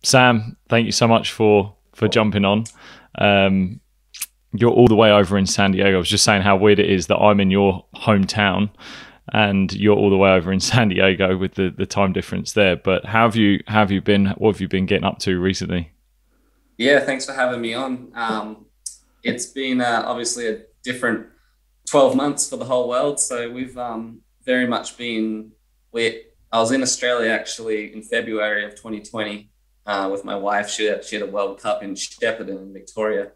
Sam, thank you so much for jumping on. You're all the way over in San Diego. I was just saying how weird it is that I'm in your hometown and you're all the way over in San Diego with the time difference there. But how have you been? What have you been getting up to recently? Yeah, thanks for having me on. It's been obviously a different 12 months for the whole world. So we've very much been. I was in Australia actually in February of 2020 with my wife. She had a World Cup in Shepparton in Victoria,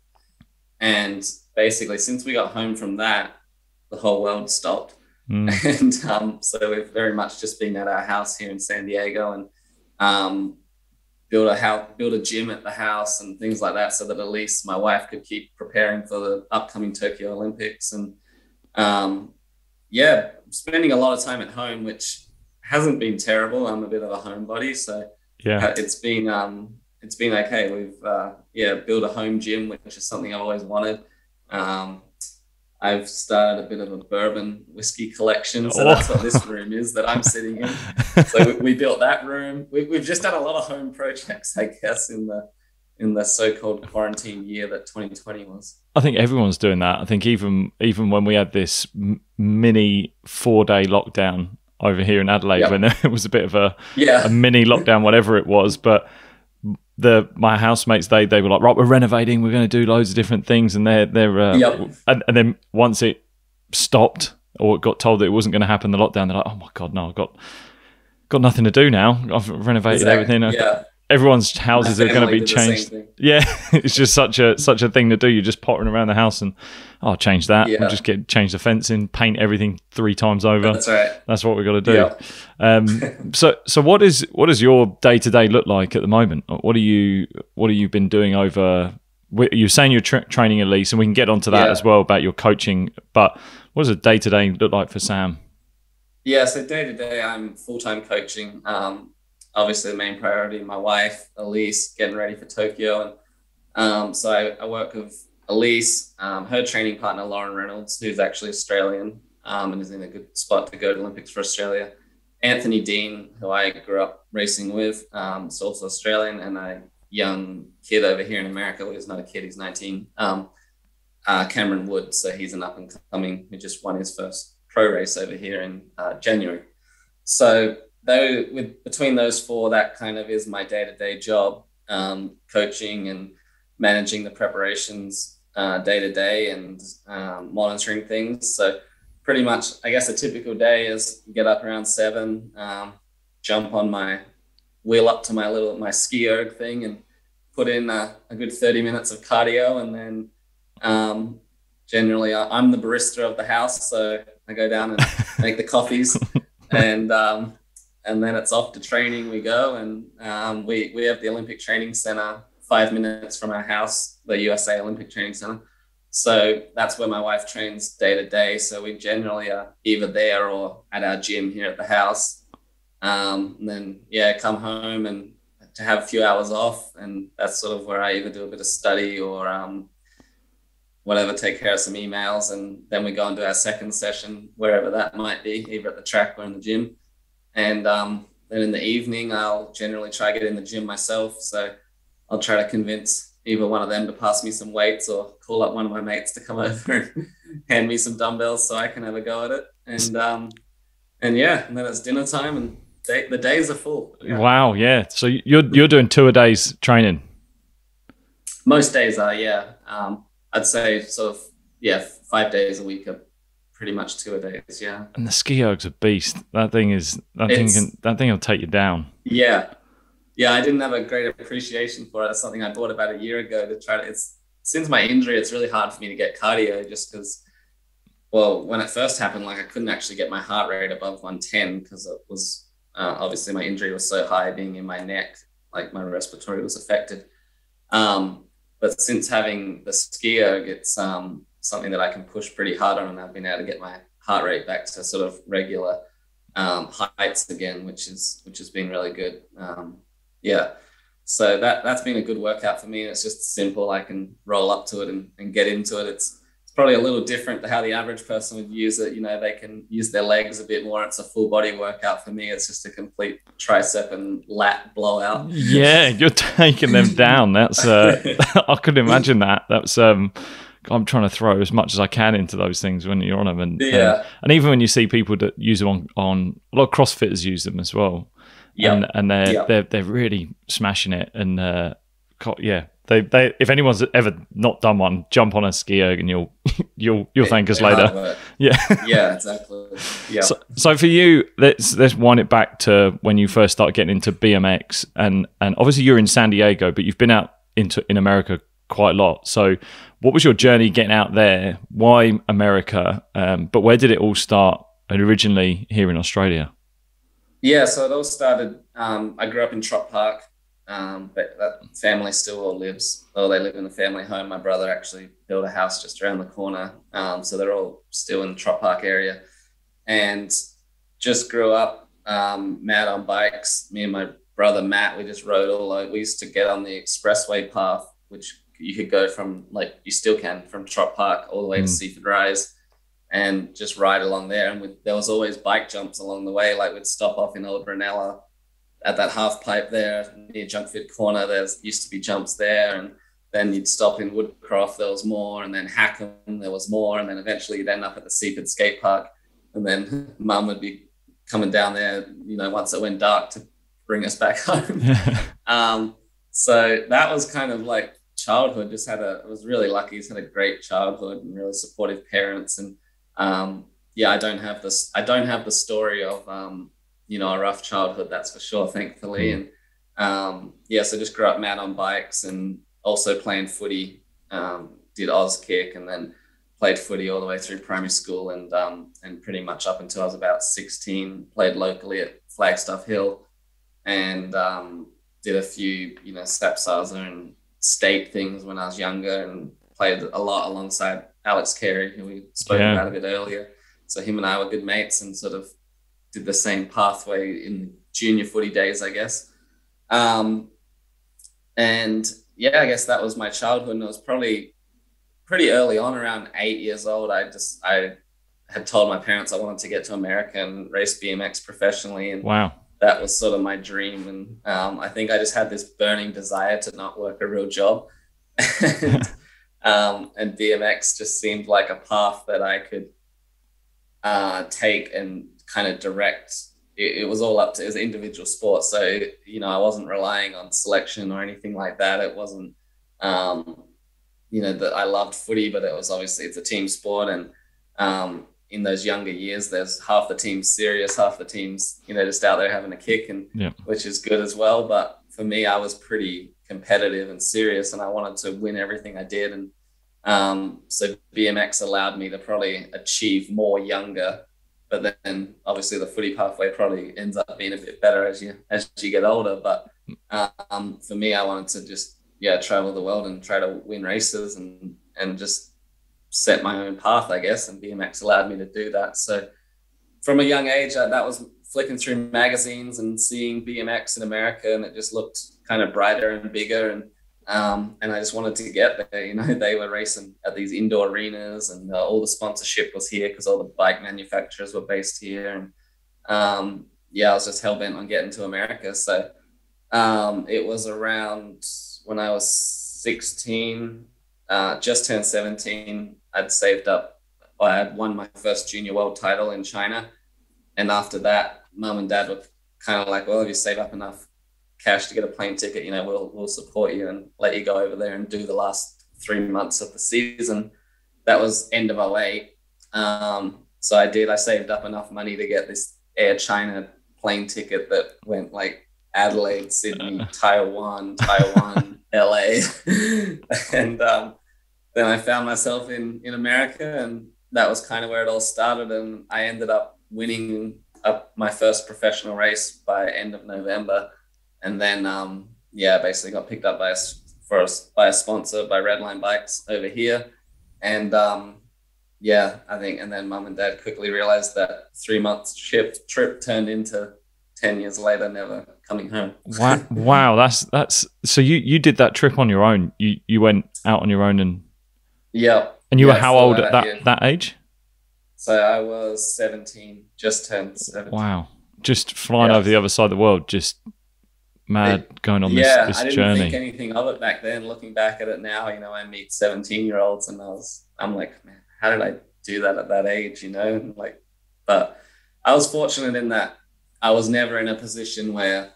and basically since we got home from that, the whole world stopped. Mm. And so we've very much just been at our house here in San Diego and build a gym at the house and things like that, so that at least my wife could keep preparing for the upcoming Tokyo Olympics. And yeah, spending a lot of time at home, which hasn't been terrible. I'm a bit of a homebody, so Yeah. it's been okay. We've built a home gym, which is something I've always wanted. I've started a bit of a bourbon whiskey collection. So that's what this room is that I'm sitting in. So we built that room. We've just done a lot of home projects, I guess, in the so-called quarantine year that 2020 was. I think everyone's doing that. I think even when we had this mini 4-day lockdown over here in Adelaide, Yep. when it was a bit of a Yeah. mini lockdown, whatever it was, but my housemates, they were like, right, we're renovating, we're going to do loads of different things, and Yep. and then once it stopped or got told that it wasn't going to happen, the lockdown, they're like, oh my god, no, I've got nothing to do now. I've renovated everything. Yeah. Everyone's houses My are going to family be did the same changed. thing. Yeah, it's just such a thing to do. You're just pottering around the house and change that. Yeah. We'll just change the fencing, paint everything 3 times over. That's right. That's what we've got to do. Yeah. So what does your day-to-day look like at the moment? What are you been doing over? You're saying you're training Elise, and we can get onto that as well about your coaching. But what does a day-to-day look like for Sam? Yeah. So day to day, I'm full-time coaching. Obviously the main priority, my wife, Elise, getting ready for Tokyo. And so I work with Elise, her training partner, Lauren Reynolds, who's actually Australian and is in a good spot to go to Olympics for Australia. Anthony Dean, who I grew up racing with, is also Australian, and a young kid over here in America. Well, he's not a kid, he's 19. Cameron Wood, so he's an up-and-coming who just won his first pro race over here in January. So between those 4, that kind of is my day-to-day job, coaching and managing the preparations day to day and monitoring things. So pretty much, I guess a typical day is get up around 7, jump on wheel up to my ski erg thing and put in a good 30 minutes of cardio. And then generally I'm the barista of the house, so I go down and make the coffees and then it's off to training we go. And we have the Olympic Training Center 5 minutes from our house, the USA Olympic Training Center. So that's where my wife trains day to day. So we generally are either there or at our gym here at the house. And then, come home and to have a few hours off. And that's sort of where I either do a bit of study or whatever, take care of some emails. And then we go into our second session, wherever that might be, either at the track or in the gym. And then in the evening, I'll generally try to get in the gym myself. So I'll try to convince either one of them to pass me some weights or call up one of my mates to come over and hand me some dumbbells so I can have a go at it. And then it's dinner time and the days are full. Yeah. Wow, yeah. So you're doing 2 a days training? Most days are, yeah. I'd say sort of, 5 days a week are pretty much 2 a days, yeah. And the ski erg's a beast. That thing will take you down. Yeah. Yeah, I didn't have a great appreciation for it. It's something I bought about a year ago to try to. Since my injury, it's really hard for me to get cardio just because, well, when it first happened, like I couldn't actually get my heart rate above 110 because it was obviously my injury was so high being in my neck, like my respiratory was affected. But since having the ski erg, it's something that I can push pretty hard on, and I've been able to get my heart rate back to sort of regular heights again, which has been really good. So that's been a good workout for me. It's just simple. I can roll up to it and get into it. It's probably a little different to how the average person would use it. You know, they can use their legs a bit more. It's a full body workout. For me, it's just a complete tricep and lat blowout. Yeah, you're taking them down. That's I could imagine that. That's I'm trying to throw as much as I can into those things when you're on them, and and even when you see people that use them on a lot of CrossFitters use them as well, and they're really smashing it, and they if anyone's ever not done one, jump on a ski erg and you'll thank us later. Yeah, exactly. Yeah. So for you, let's wind it back to when you first started getting into BMX, and obviously you're in San Diego, but you've been out in America quite a lot. So what was your journey getting out there? Why America? But where did it all start originally here in Australia? Yeah, so it all started, I grew up in Trop Park, but that family still all lives, they live in a family home. My brother actually built a house just around the corner. So they're all still in the Trop Park area, and just grew up mad on bikes. Me and my brother Matt, we just rode we used to get on the expressway path, which you could go from, like, you still can, from Trop Park all the way to Seaford Rise, and just ride along there. And there was always bike jumps along the way. Like, we'd stop off in Old Brunella at that half pipe there near Junkford Corner. There used to be jumps there, and then you'd stop in Woodcroft, there was more, and then Hackham, there was more, and then eventually you'd end up at the Seaford Skate Park, and then Mum would be coming down there, you know, once it went dark to bring us back home. So that was kind of like childhood. I was really lucky. Just had a great childhood and really supportive parents. And I don't have the story of you know, a rough childhood, that's for sure, thankfully. And so just grew up mad on bikes, and also playing footy. Did Auskick, and then played footy all the way through primary school, and pretty much up until I was about 16, played locally at Flagstaff Hill, and did a few, you know, Sapsaza and state things when I was younger, and played a lot alongside Alex Carey, who we spoke about a bit earlier. So him and I were good mates, and sort of did the same pathway in junior footy days, I guess. I guess that was my childhood. And it was probably pretty early on, around 8 years old. I had told my parents I wanted to get to America and race BMX professionally. And that was sort of my dream. And I think I just had this burning desire to not work a real job. And BMX just seemed like a path that I could take and kind of direct. It was all up to, it was an individual sport. So, you know, I wasn't relying on selection or anything like that. It wasn't, you know, that I loved footy, but it was obviously, it's a team sport. And in those younger years, there's half the team's serious, half the team's, you know, just out there having a kick, and which is good as well. But for me, I was pretty competitive and serious, and I wanted to win everything I did. And so BMX allowed me to probably achieve more younger. But then obviously the footy pathway probably ends up being a bit better as you get older. But for me, I wanted to just travel the world and try to win races and just set my own path, I guess. And BMX allowed me to do that. So from a young age, that was flicking through magazines and seeing BMX in America, and it just looked kind of brighter and bigger. And I just wanted to get there. You know, they were racing at these indoor arenas, and all the sponsorship was here because all the bike manufacturers were based here. And I was just hell bent on getting to America. So it was around when I was 16, just turned 17. I'd saved up. I had won my first junior world title in China, and after that, Mum and Dad were kind of like, "Well, if you save up enough cash to get a plane ticket, you know, we'll support you and let you go over there and do the last 3 months of the season." That was end of 2008. So I saved up enough money to get this Air China plane ticket that went like Adelaide, Sydney, Taiwan, LA. And then I found myself in America, and that was kind of where it all started. And I ended up winning my first professional race by end of November. And then, basically got picked up by a sponsor, by Redline Bikes over here. And I think, and then Mum and Dad quickly realized that 3 month trip turned into 10 years later, never coming home. Wow. That's so you did that trip on your own. You went out on your own, and yeah. And you were how still old at that age? So I was 17, just turned 17. Wow. Just flying over the other side of the world, just mad, going on this I didn't journey. think anything of it back then. Looking back at it now, you know, I meet 17-year-olds and I'm like, man, how did I do that at that age, you know? And like, but I was fortunate in that I was never in a position where,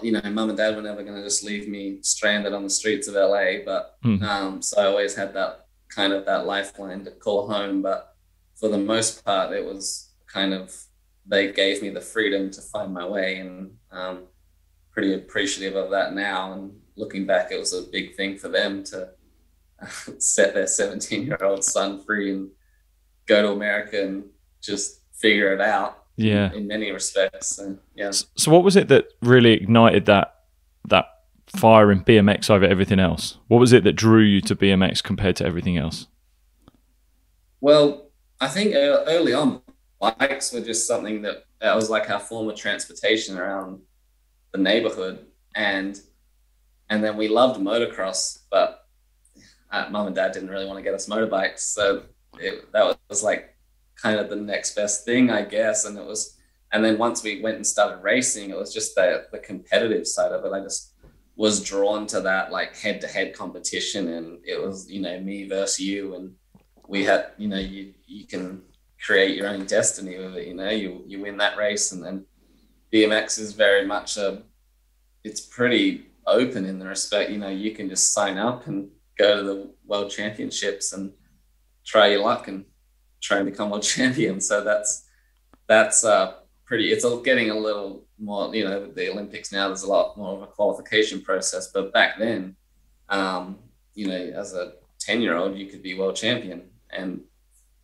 you know, mum and dad were never going to just leave me stranded on the streets of LA. But so I always had that kind of that lifeline to call home. But for the most part, it was kind of, they gave me the freedom to find my way, and pretty appreciative of that now. And looking back, it was a big thing for them to set their 17-year-old son free and go to America and just figure it out. In many respects. So, yeah. So what was it that really ignited that fire in BMX over everything else? What was it that drew you to BMX compared to everything else? Well, I think early on, bikes were just something that was like our form of transportation around the neighborhood, and then we loved motocross, but mum and dad didn't really want to get us motorbikes, so that was like kind of the next best thing, I guess. And then once we went and started racing, it was just the competitive side of it. I just was drawn to that, like head-to-head competition, and it was, you know, me versus you, and we had, you know, you can create your own destiny with it, you know, you win that race. And then BMX is very much it's pretty open in the respect, you know, you can just sign up and go to the world championships and try your luck and try and become world champion. So that's pretty, it's getting a little more, you know, with the Olympics now, there's a lot more of a qualification process. But back then, you know, as a 10-year-old, you could be world champion. And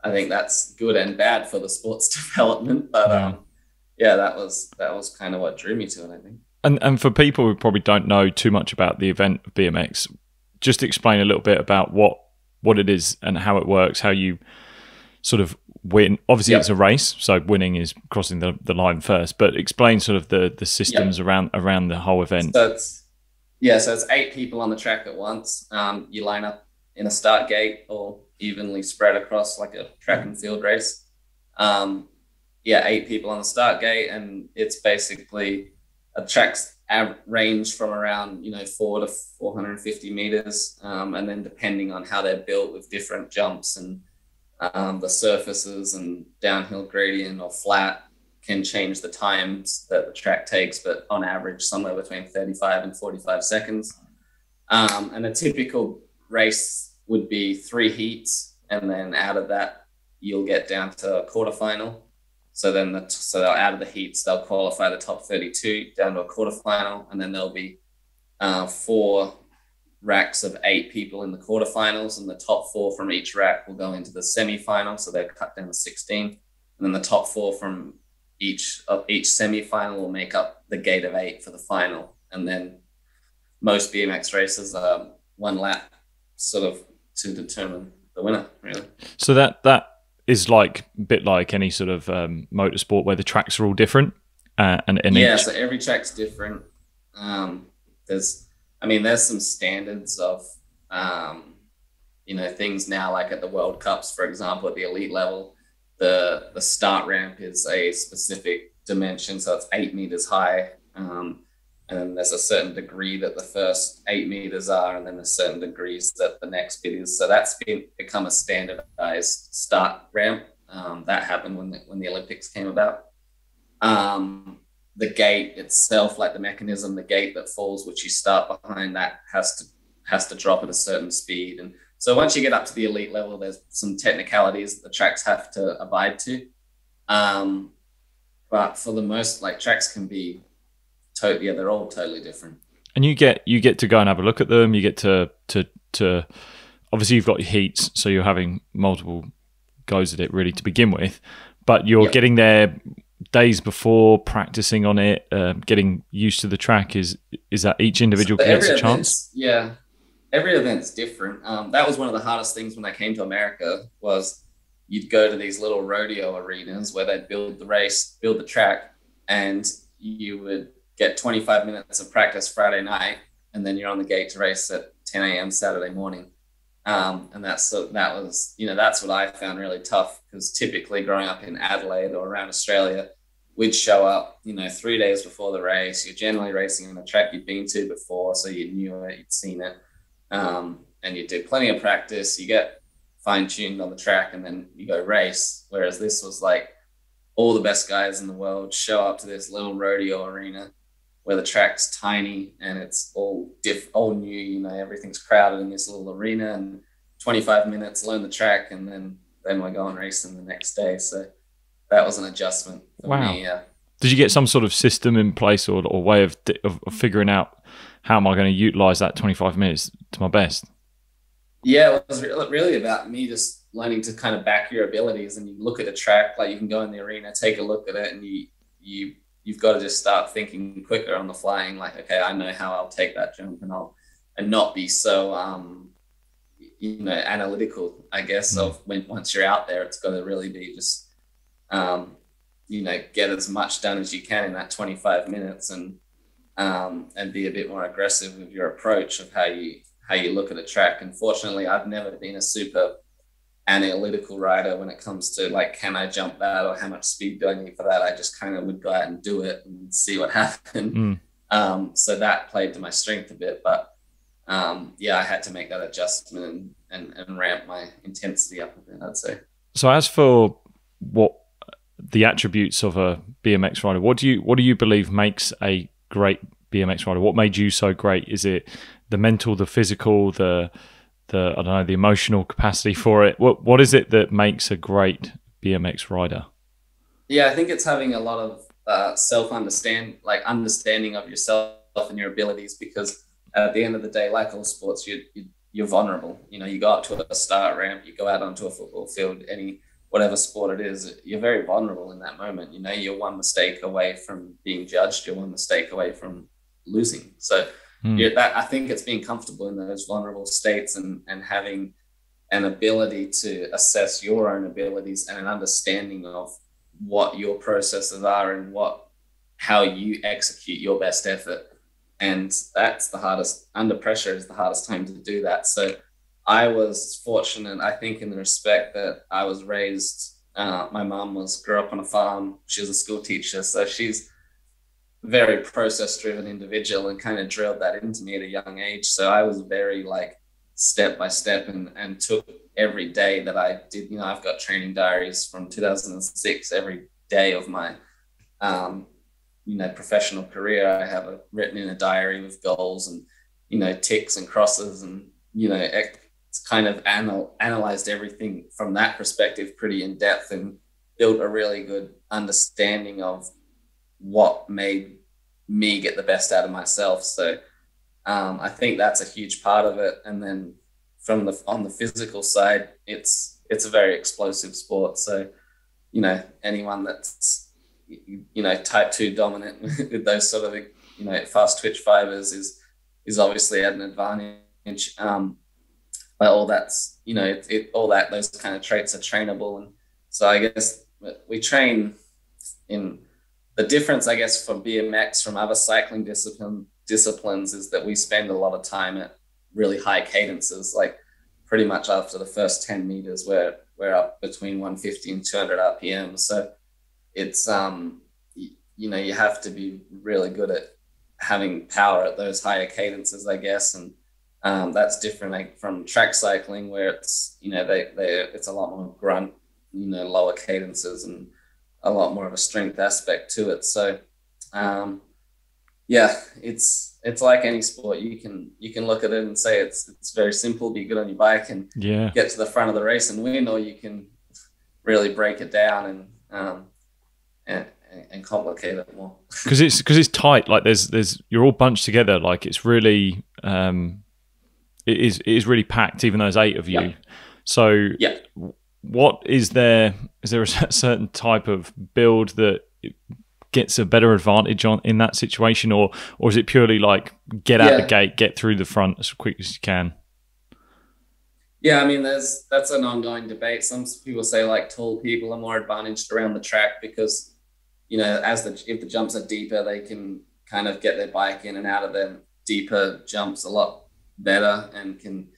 I think that's good and bad for the sport's development. But that was kind of what drew me to it, I think. And for people who probably don't know too much about the event of BMX, just explain a little bit about what it is and how it works, how you sort of win. Obviously, it's a race, so winning is crossing the line first. But explain sort of the systems around the whole event. So it's 8 people on the track at once. You line up in a start gate or evenly spread across like a track and field race. 8 people on the start gate, and it's basically a track's range from around 4 to 450 meters, and then depending on how they're built with different jumps and the surfaces and downhill gradient or flat can change the times that the track takes, but on average somewhere between 35 and 45 seconds. And a typical race would be 3 heats, and then out of that you'll get down to a quarterfinal. So then out of the heats they'll qualify the top 32 down to a quarterfinal, and then there'll be 4 racks of 8 people in the quarterfinals, and the top 4 from each rack will go into the semifinal, so they're cut down to 16, and then the top 4 from each semifinal will make up the gate of 8 for the final. And then most BMX races are 1 lap sort of to determine the winner, really. So that is like a bit like any sort of motorsport where the tracks are all different, so every track's different. There's some standards of, things now, like at the World Cups, for example, at the elite level, the start ramp is a specific dimension. So it's 8 meters high. And there's a certain degree that the first 8 meters are, and then there's certain degrees that the next bit is. So that's become a standardized start ramp. That happened when the Olympics came about. The gate itself, like the mechanism, the gate that falls, which you start behind, that has to drop at a certain speed. And so once you get up to the elite level, there's some technicalities that the tracks have to abide to. But for the most, like, tracks can be they're all totally different. And you get to go and have a look at them. You get to obviously you've got your heats, so you're having multiple goes at it really to begin with, but you're getting there days before, practicing on it, getting used to the track. Is that each individual gets a chance? Yeah, every event's different. That was one of the hardest things when I came to America, was you'd go to these little rodeo arenas where they'd build the track, and you would get 25 minutes of practice Friday night, and then you're on the gate to race at 10 a.m. Saturday morning. And that was, that's what I found really tough, because typically growing up in Adelaide or around Australia, we'd show up, 3 days before the race. You're generally racing on a track you've been to before, so you knew it, you'd seen it. And you do plenty of practice, you get fine-tuned on the track, and then you go race. Whereas this was like all the best guys in the world show up to this little rodeo arena where the track's tiny and it's all new, everything's crowded in this little arena, and 25 minutes, learn the track, and then we're going racing the next day. So that was an adjustment for me. Yeah. Did you get some sort of system in place or way of figuring out how am I going to utilize that 25 minutes to my best? Yeah, it was really about me just learning to kind of back your abilities, and you look at a track, like you can go in the arena, take a look at it, and you've got to just start thinking quicker on the flying. Like, okay, I know how I'll take that jump, and not be so analytical, I guess, of once you're out there. It's got to really be just get as much done as you can in that 25 minutes, and be a bit more aggressive with your approach of how you look at a track. Unfortunately, I've never been a super analytical rider when it comes to like, can I jump that, or how much speed do I need for that? I just kind of would go out and do it and see what happened. So that played to my strength a bit, but I had to make that adjustment and ramp my intensity up a bit, I'd say. So as for what the attributes of a BMX rider, what do you believe makes a great BMX rider? What made you so great? Is it the mental, the physical, the I don't know, the emotional capacity for it? What is it that makes a great BMX rider? Yeah, I think it's having a lot of understanding of yourself and your abilities, because at the end of the day, like all sports, you're vulnerable. You go up to a start ramp, you go out onto a football field, whatever sport it is, you're very vulnerable in that moment. You're one mistake away from being judged, you're one mistake away from losing. So I think it's being comfortable in those vulnerable states, and having an ability to assess your own abilities and an understanding of what your processes are and how you execute your best effort. And that's the hardest. Under pressure is the hardest time to do that. So I was fortunate, I think, in the respect that I was raised, my mom grew up on a farm. She was a school teacher, so she's very process-driven individual and kind of drilled that into me at a young age. So I was very like step by step, and took every day that I did. I've got training diaries from 2006. Every day of my professional career, I have written in a diary with goals and ticks and crosses, and it's kind of analyzed everything from that perspective pretty in depth, and built a really good understanding of what made me get the best out of myself. So I think that's a huge part of it. And then on the physical side, it's a very explosive sport. So, anyone that's, type 2 dominant with those sort of, fast twitch fibers is obviously at an advantage. But all that's, those kind of traits are trainable. And so I guess we train in the difference, I guess, from BMX from other cycling disciplines is that we spend a lot of time at really high cadences. Like pretty much after the first 10 meters, we're up between 150 and 200 RPM. So it's, you have to be really good at having power at those higher cadences, I guess. And that's different from track cycling, where it's, it's a lot more grunt, lower cadences, and a lot more of a strength aspect to it. So, it's like any sport. You can look at it and say it's very simple. Be good on your bike and get to the front of the race and win, or you can really break it down and complicate it more. Because it's tight. Like there's you're all bunched together. Like it's really it is really packed. Even though there's 8 of you. Yeah. So what is there? Is there a certain type of build that gets a better advantage in that situation, or is it purely like get out the gate, get through the front as quick as you can? Yeah, I mean, that's an ongoing debate. Some people say like tall people are more advantaged around the track because, if the jumps are deeper, they can kind of get their bike in and out of them deeper jumps a lot better and can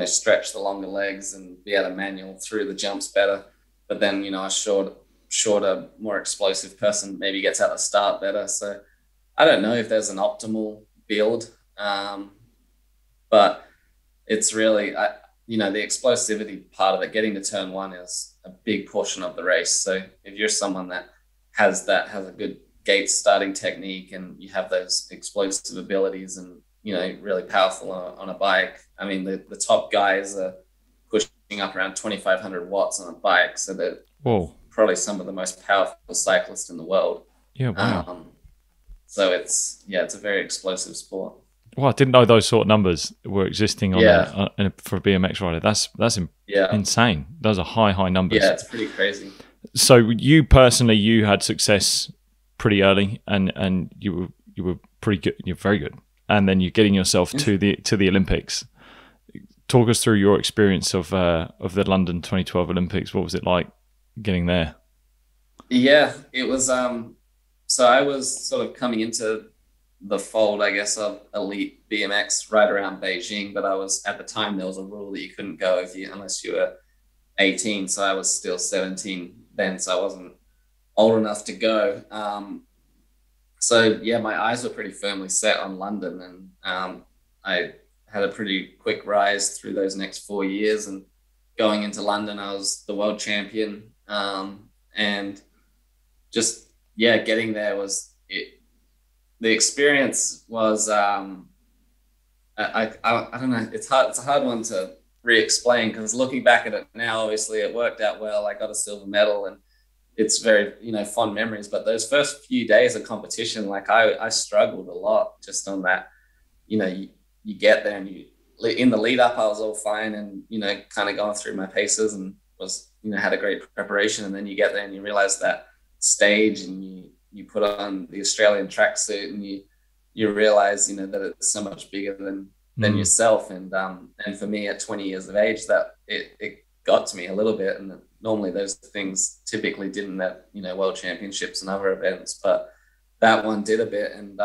stretch the longer legs and be able to manual through the jumps better. But then, a shorter, more explosive person maybe gets out the start better. So I don't know if there's an optimal build, but it's really, the explosivity part of it, getting to turn one is a big portion of the race. So if you're someone that has a good gate starting technique and you have those explosive abilities and, really powerful on a bike. I mean, the top guys are pushing up around 2,500 watts on a bike. So they're probably some of the most powerful cyclists in the world. Yeah, wow. So it's a very explosive sport. Well, I didn't know those sort of numbers were existing for a BMX rider. That's insane. Those are high numbers. Yeah, it's pretty crazy. So you personally, you had success pretty early, and you were pretty good. You're very good, and then you're getting yourself to the Olympics. Talk us through your experience of the London 2012 Olympics. What was it like getting there? Yeah, it was. So I was sort of coming into the fold, I guess, of elite BMX right around Beijing, but at the time there was a rule that you couldn't go unless you were 18. So I was still 17 then, so I wasn't old enough to go. So yeah, my eyes were pretty firmly set on London, and I had a pretty quick rise through those next 4 years. And going into London, I was the world champion, and just getting there was it. The experience was I don't know. It's a hard one to re-explain, because looking back at it now, obviously it worked out well. I got a silver medal, and it's very fond memories. But those first few days of competition, like I struggled a lot just on that. You get there, and in the lead up I was all fine, and kind of going through my paces and was had a great preparation, and then you get there and you realize that stage, and you put on the Australian tracksuit, and you realize that it's so much bigger than yourself. And for me at 20 years of age, that it got to me a little bit. And normally those things typically didn't at world championships and other events, but that one did a bit. And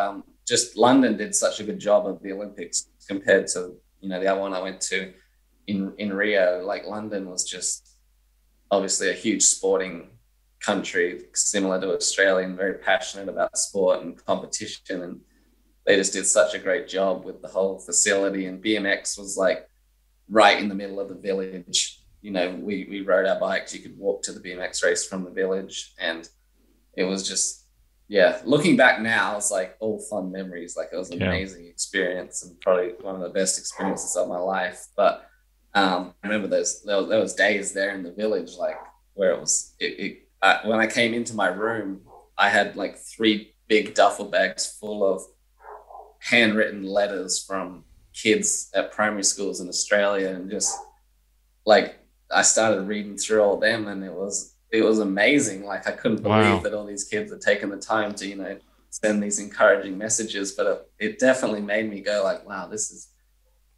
just London did such a good job of the Olympics compared to the other one I went to in Rio. Like, London was just obviously a huge sporting country, similar to Australia, and very passionate about sport and competition, and they just did such a great job with the whole facility. And BMX was like right in the middle of the village. We rode our bikes, you could walk to the BMX race from the village, and it was just looking back now, it's like all fun memories. Like, it was an amazing experience, and probably one of the best experiences of my life. But I remember there was days there in the village, like, where it was when I came into my room, I had like 3 big duffel bags full of handwritten letters from kids at primary schools in Australia. And just like, I started reading through all of them, and it was amazing. Like, I couldn't believe that all these kids had taken the time to, send these encouraging messages. But it definitely made me go like, wow, this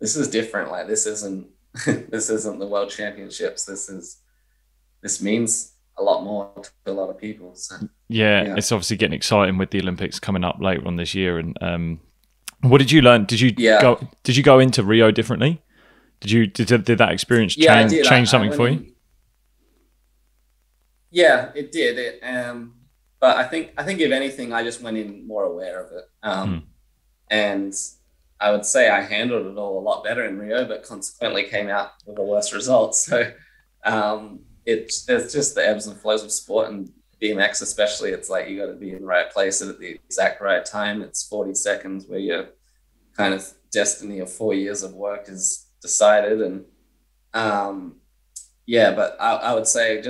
is different. Like, this isn't the world championships. This means a lot more to a lot of people. So it's obviously getting exciting with the Olympics coming up later on this year. And what did you learn? Did you go into Rio differently? Did that experience change something for you? Yeah, it did. But I think if anything, I just went in more aware of it. And I would say I handled it all a lot better in Rio, but consequently came out with a worse result. So it's just the ebbs and flows of sport, and BMX especially. It's like, you got to be in the right place at the exact right time. It's 40 seconds where your kind of destiny of 4 years of work is decided. And but I would say,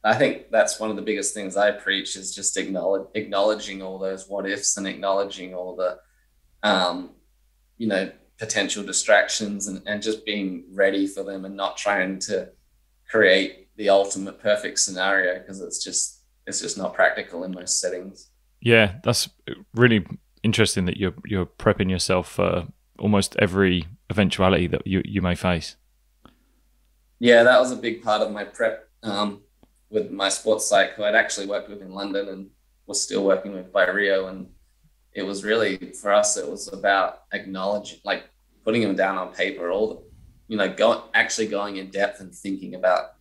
I think that's one of the biggest things I preach, is just acknowledging all those what ifs, and acknowledging all the potential distractions, and just being ready for them, and not trying to create the ultimate perfect scenario, because it's just not practical in most settings. Yeah, that's really interesting that you're prepping yourself for almost every eventuality that you may face. Yeah, that was a big part of my prep with my sports psych, who I'd actually worked with in London and was still working with by Rio. And it was really, for us, it was about acknowledging, like, putting them down on paper, all actually going in depth and thinking about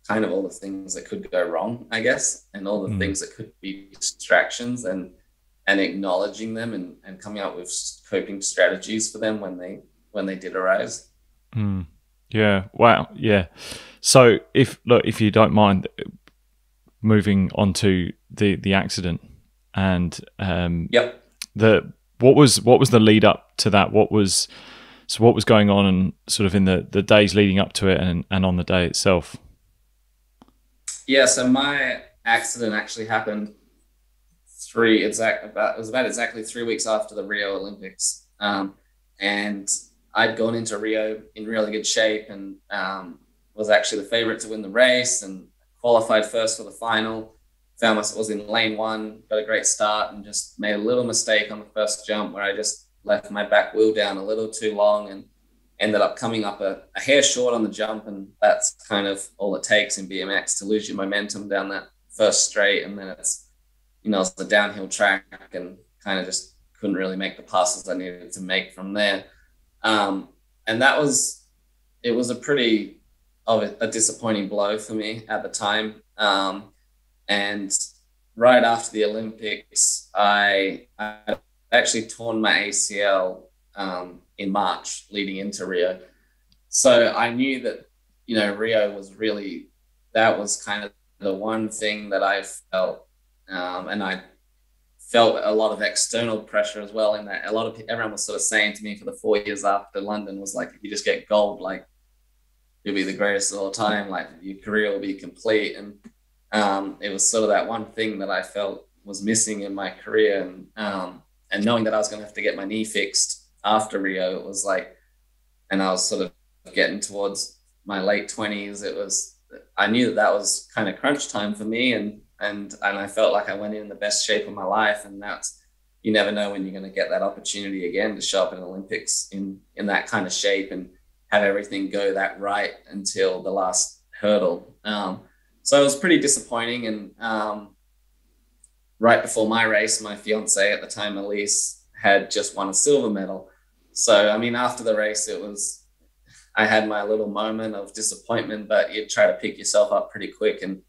kind of all the things that could go wrong, I guess, and all the things that could be distractions, and acknowledging them, and coming up with coping strategies for them when they did arise. Yeah. Wow. Yeah. So if you don't mind moving on to the accident, and Yep. what was the lead up to that? What was going on, and sort of in the days leading up to it, and on the day itself? Yeah, so my accident actually happened it was about exactly 3 weeks after the Rio Olympics. And I'd gone into Rio in really good shape, and was actually the favorite to win the race, and qualified first for the final. Found myself was in lane 1, got a great start, and just made a little mistake on the first jump where I just left my back wheel down a little too long, and ended up coming up a hair short on the jump. And that's kind of all it takes in BMX to lose your momentum down that first straight. And then it's the downhill track, and kind of just couldn't really make the passes I needed to make from there. And it was a pretty of a disappointing blow for me at the time. And right after the Olympics, I actually torn my ACL in March leading into Rio. So I knew that, Rio that was kind of the one thing that I felt, and I felt a lot of external pressure as well, in that everyone was sort of saying to me for the 4 years after London was like, if you just get gold, like you'll be the greatest of all time, like your career will be complete. And it was sort of that one thing that I felt was missing in my career. And knowing that I was going to have to get my knee fixed after Rio, it was like, and I was sort of getting towards my late 20s. I knew that was kind of crunch time for me. And I felt like I went in the best shape of my life. And you never know when you're going to get that opportunity again to show up in Olympics in that kind of shape and have everything go that right until the last hurdle. So it was pretty disappointing. And right before my race, my fiance at the time, Elise, had just won a silver medal. So, I mean, after the race, I had my little moment of disappointment, but you try to pick yourself up pretty quick and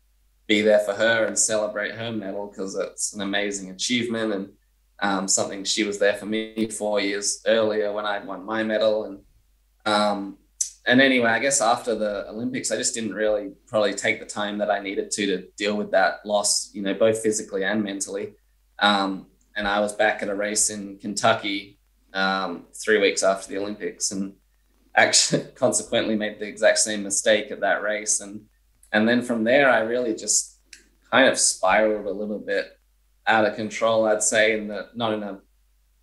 be there for her and celebrate her medal, because it's an amazing achievement, and something she was there for me 4 years earlier when I'd won my medal. And anyway, I guess after the Olympics, I just didn't really probably take the time that I needed to deal with that loss, both physically and mentally. And I was back at a race in Kentucky 3 weeks after the Olympics, and actually consequently made the exact same mistake at that race. And then from there, I really just kind of spiraled a little bit out of control, I'd say, not in a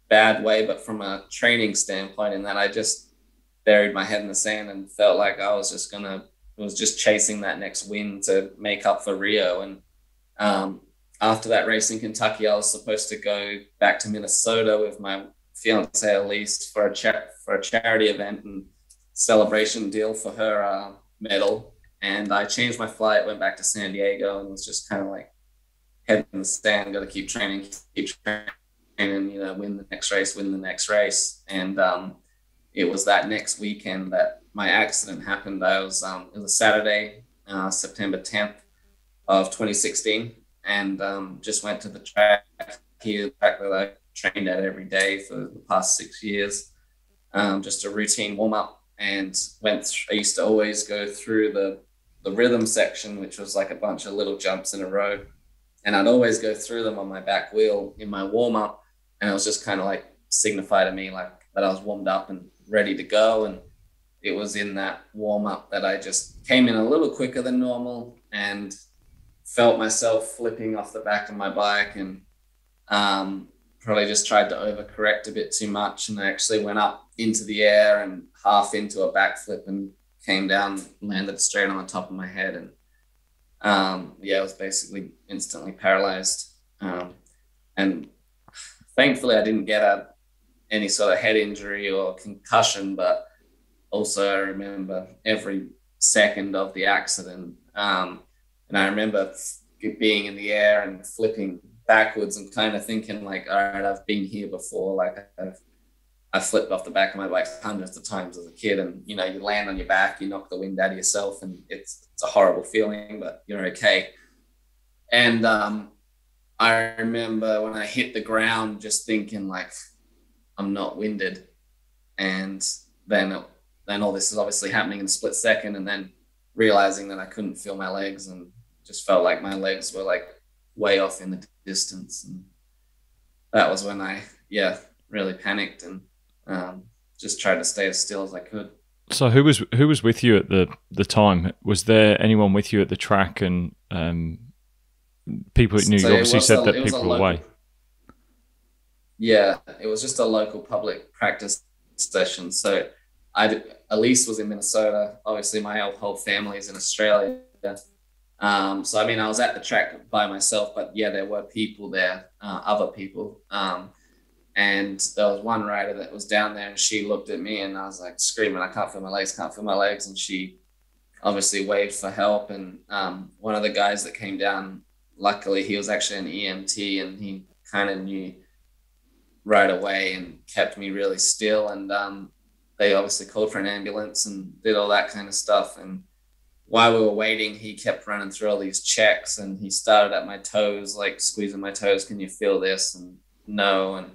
bad way, but from a training standpoint, in that I just buried my head in the sand and felt like I was just chasing that next win to make up for Rio. And after that race in Kentucky, I was supposed to go back to Minnesota with my fiance Elise for a charity event and celebration deal for her medal. And I changed my flight, went back to San Diego, and was just kind of like head in the sand, got to keep training, win the next race. And it was that next weekend that my accident happened. It was a Saturday, September 10th of 2016, and just went to the track here, the track that I trained at every day for the past 6 years, just a routine warm up, and I used to always go through the rhythm section, which was like a bunch of little jumps in a row, and I'd always go through them on my back wheel in my warm up, and it was just kind of like signify to me like that I was warmed up and ready to go. And it was in that warm up that I just came in a little quicker than normal and felt myself flipping off the back of my bike, and probably just tried to overcorrect a bit too much, and I actually went up into the air and half into a backflip and came down, landed straight on the top of my head, and I was basically instantly paralyzed. And thankfully I didn't get any sort of head injury or concussion, but also I remember every second of the accident. And I remember being in the air and flipping backwards and kind of thinking like, all right, I've been here before. Like I flipped off the back of my bike hundreds of times as a kid, and you land on your back, you knock the wind out of yourself, and it's a horrible feeling, but you're okay. And I remember when I hit the ground, just thinking like, I'm not winded, and then all this is obviously happening in a split second, and then realizing that I couldn't feel my legs, and just felt like my legs were like way off in the distance, and that was when I really panicked and just tried to stay as still as I could. So who was with you at the time? Was there anyone with you at the track, and people that knew? You obviously said that people were away. Yeah, it was just a local public practice session. So Elise was in Minnesota. Obviously, my whole family is in Australia. So I mean, I was at the track by myself, but yeah, there were people there, other people. And there was one rider that was down there, and she looked at me, and I was like screaming, I can't feel my legs. And she obviously waved for help. And one of the guys that came down, luckily he was actually an EMT, and he kind of knew right away and kept me really still. And they obviously called for an ambulance and did all that kind of stuff. And while we were waiting, he kept running through all these checks, and he started at my toes, like squeezing my toes. Can you feel this? And no. And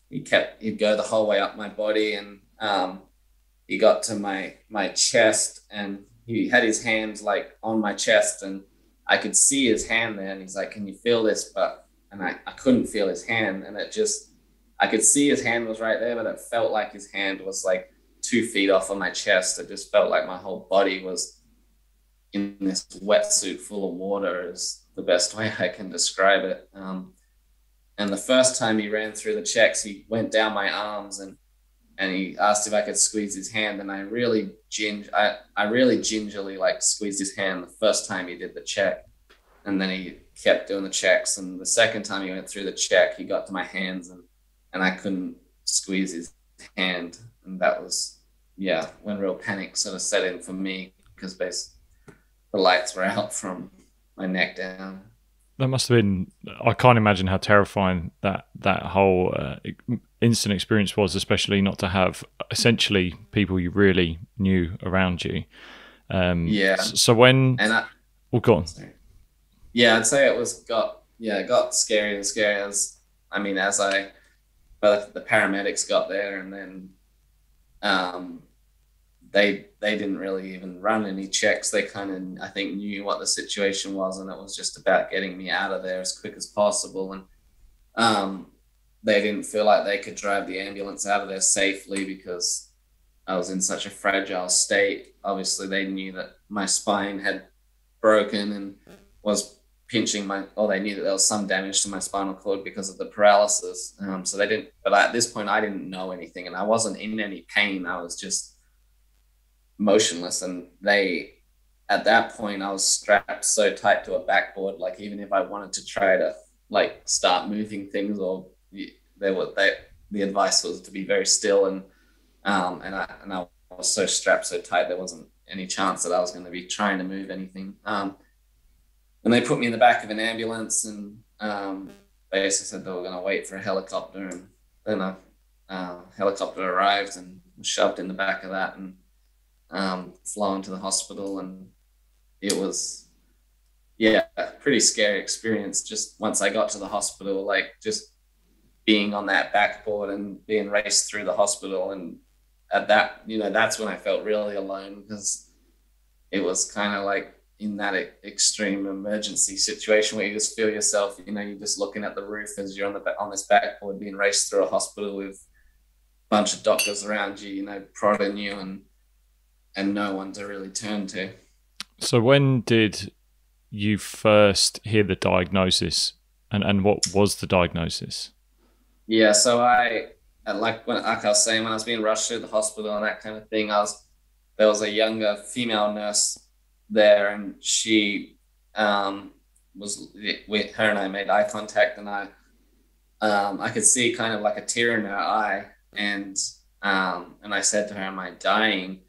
he'd go the whole way up my body, and he got to my chest, and he had his hands like on my chest, and I could see his hand there, and he's like, can you feel this? And I couldn't feel his hand, and I could see his hand was right there, but it felt like his hand was like 2 feet off of my chest. It just felt like my whole body was in this wetsuit full of water, is the best way I can describe it. And the first time he ran through the checks, he went down my arms, and he asked if I could squeeze his hand. And I really gingerly like squeezed his hand the first time he did the check. And then he kept doing the checks. And the second time he went through the check, he got to my hands, and I couldn't squeeze his hand. And that was, when real panic sort of set in for me, because basically the lights were out from my neck down. That must have been, I can't imagine how terrifying that whole instant experience was, especially not to have essentially people you really knew around you. So when... go on. Sorry. Yeah, I'd say it got scary and scary as the paramedics got there, and then they didn't really even run any checks. They kind of, I think, knew what the situation was, and it was just about getting me out of there as quick as possible. And they didn't feel like they could drive the ambulance out of there safely because I was in such a fragile state. Obviously, they knew that my spine had broken and was pinching they knew that there was some damage to my spinal cord because of the paralysis. So they didn't, but at this point I didn't know anything, and I wasn't in any pain. I was just motionless. And at that point I was strapped so tight to a backboard, like even if I wanted to try to like start moving things, or the advice was to be very still. And I was so strapped so tight, there wasn't any chance that I was going to be trying to move anything. And they put me in the back of an ambulance, and basically said they were going to wait for a helicopter. And then a helicopter arrived and was shoved in the back of that and flown to the hospital. And it was, a pretty scary experience. Just once I got to the hospital, like just being on that backboard and being raced through the hospital. And at that, that's when I felt really alone, because it was kind of like in that extreme emergency situation where you just feel yourself, you're just looking at the roof as you're on this backboard being raced through a hospital with a bunch of doctors around you, prodding you, and no one to really turn to. So when did you first hear the diagnosis, and what was the diagnosis? Yeah, so like I was saying, when I was being rushed through the hospital and that kind of thing, there was a younger female nurse there, and she was with her, and I made eye contact, and I could see kind of like a tear in her eye, and I said to her, "Am I dying?"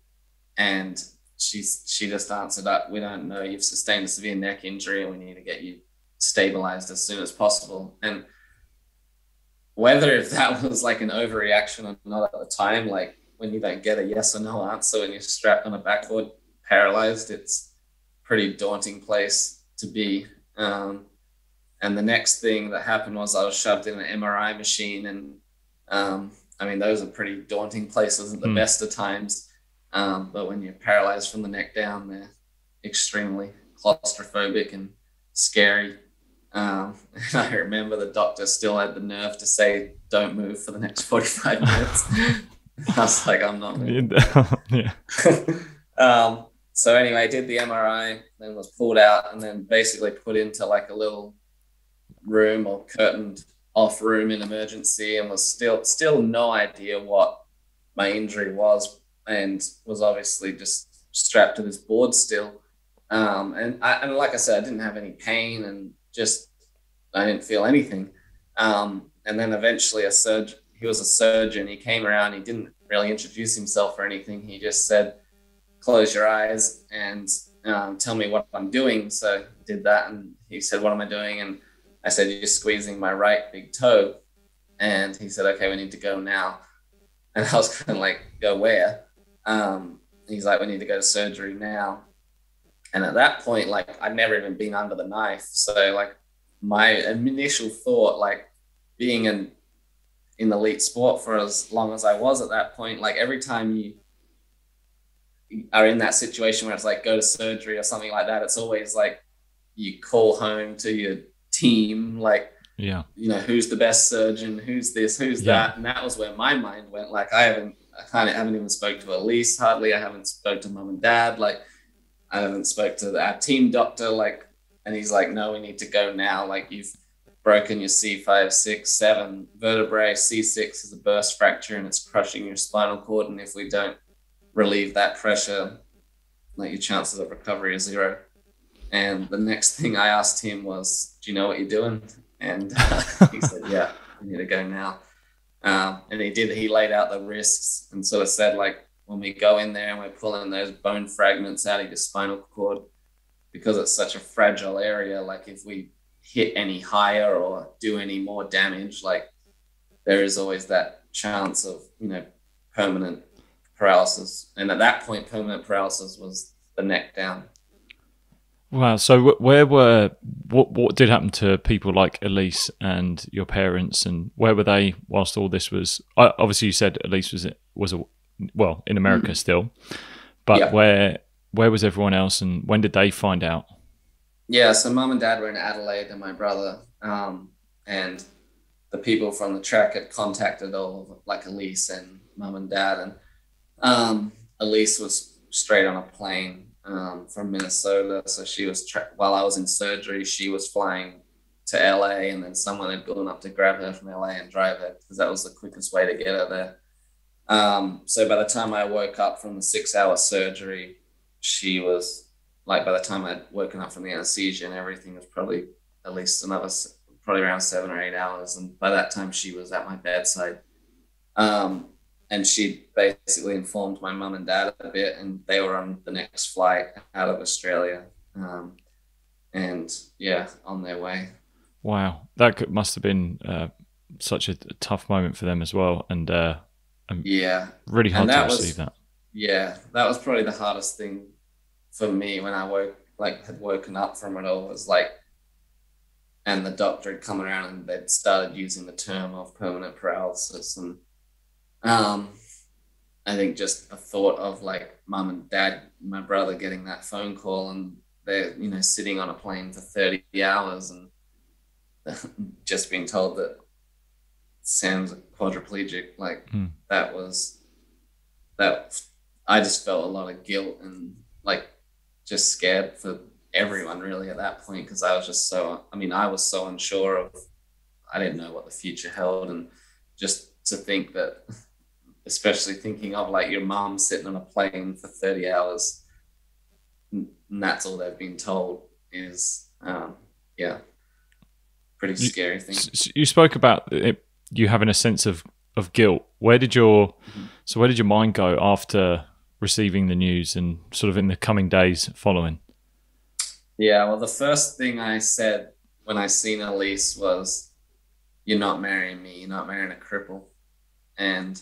And she just answered up, "We don't know. You've sustained a severe neck injury, and we need to get you stabilized as soon as possible." And whether if that was like an overreaction or not at the time, like when you don't get a yes or no answer when you're strapped on a backboard paralyzed, it's a pretty daunting place to be. And the next thing that happened was I was shoved in an MRI machine. And I mean, those are pretty daunting places at the best of times. But when you're paralyzed from the neck down, they're extremely claustrophobic and scary. And I remember the doctor still had the nerve to say, don't move for the next 45 minutes. I was like, I'm not moving. Yeah. So anyway, I did the MRI, then was pulled out and then basically put into like a little room or curtained off room in emergency, and was still no idea what my injury was, and was obviously just strapped to this board still. And like I said, I didn't have any pain and just I didn't feel anything. And then eventually he was a surgeon. He came around. He didn't really introduce himself or anything. He just said, close your eyes and tell me what I'm doing. So I did that, and he said, what am I doing? And I said, you're squeezing my right big toe. And he said, okay, we need to go now. And I was kind of like, go where? He's like, we need to go to surgery now. And at that point, like, I'd never even been under the knife. So like my initial thought, like being in elite sport for as long as I was at that point, like every time you are in that situation where it's like go to surgery or something like that, it's always like you call home to your team, like, you know, who's the best surgeon, who's this, who's that. And that was where my mind went. Like I haven't even spoke to Elise hardly. I haven't spoke to mum and dad. Like I haven't spoke to our team doctor. Like, and he's like, no, we need to go now. Like you've broken your C5, 6, 7 vertebrae. C6 is a burst fracture and it's crushing your spinal cord. And if we don't relieve that pressure, like your chances of recovery are 0. And the next thing I asked him was, do you know what you're doing? And he said, yeah, we need to go now. And he laid out the risks and sort of said, like, when we go in there and we're pulling those bone fragments out of your spinal cord, because it's such a fragile area, like if we hit any higher or do any more damage, like there is always that chance of, you know, permanent paralysis. And at that point, permanent paralysis was the neck down. Wow. So what did happen to people like Elise and your parents, and where were they whilst all this was, obviously you said Elise was in America still, but where was everyone else and when did they find out? Yeah. So mum and dad were in Adelaide and my brother, and the people from the track had contacted all like Elise and mum and dad, and Elise was straight on a plane from Minnesota. So she was, while I was in surgery, she was flying to LA, and then someone had gone up to grab her from LA and drive her because that was the quickest way to get her there. So by the time I woke up from the 6-hour surgery, she was like, by the time I'd woken up from the anesthesia and everything, was probably at least probably around 7 or 8 hours. And by that time she was at my bedside. And she basically informed my mum and dad a bit, and they were on the next flight out of Australia. And yeah, on their way. Wow. That must have been such a tough moment for them as well. And really hard to receive that. Yeah, that was probably the hardest thing for me when I had woken up from it all, was like, and the doctor had come around and they'd started using the term of permanent paralysis. And I think just the thought of like mum and dad, my brother getting that phone call, and they're, you know, sitting on a plane for 30 hours and just being told that Sam's a quadriplegic, like that I just felt a lot of guilt and like just scared for everyone really at that point, because I was just I was so unsure of, I didn't know what the future held. And just to think that, especially thinking of like your mom sitting on a plane for 30 hours and that's all they've been told, is pretty scary thing. You spoke about it, you having a sense of guilt. Where did your mind go after receiving the news and sort of in the coming days following? Yeah, well, the first thing I said when I seen Elise was, you're not marrying me, you're not marrying a cripple. And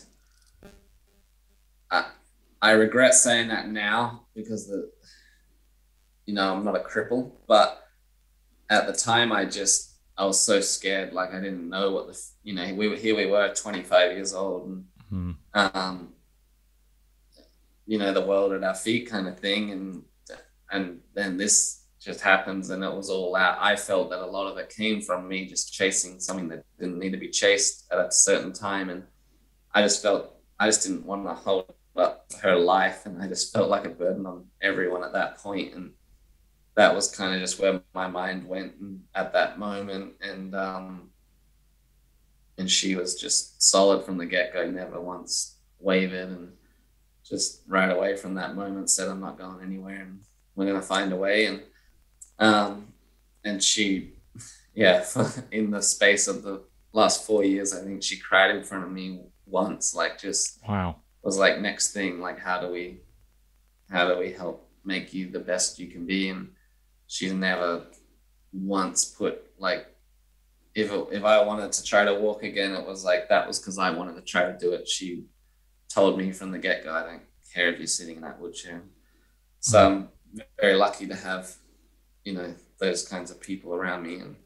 I regret saying that now because I'm not a cripple, but at the time I was so scared. Like I didn't know what we were 25 years old and, the world at our feet kind of thing. And then this just happens and it was all out. I felt that a lot of it came from me just chasing something that didn't need to be chased at a certain time. And I just didn't want to hold up her life. And I just felt like a burden on everyone at that point. And that was kind of just where my mind went at that moment. And she was just solid from the get-go, never once wavered, and just right away from that moment said, I'm not going anywhere and we're going to find a way. And she, in the space of the last 4 years, I think she cried in front of me once, like just wow, was like, next thing, like, how do we help make you the best you can be? And she never once put like, if I wanted to try to walk again, it was like, that was because I wanted to try to do it. She told me from the get-go, I don't care if you're sitting in that wheelchair. So I'm very lucky to have, those kinds of people around me. And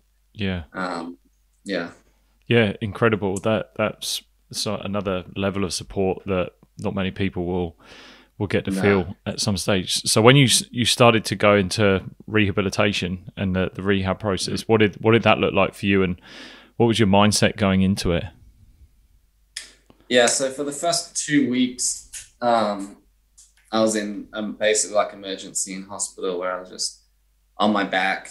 incredible. That's another level of support that not many people will get to feel at some stage. So when you started to go into rehabilitation and the rehab process, what did that look like for you, and what was your mindset going into it? Yeah, so for the first 2 weeks, I was in basically like emergency in hospital where I was just on my back,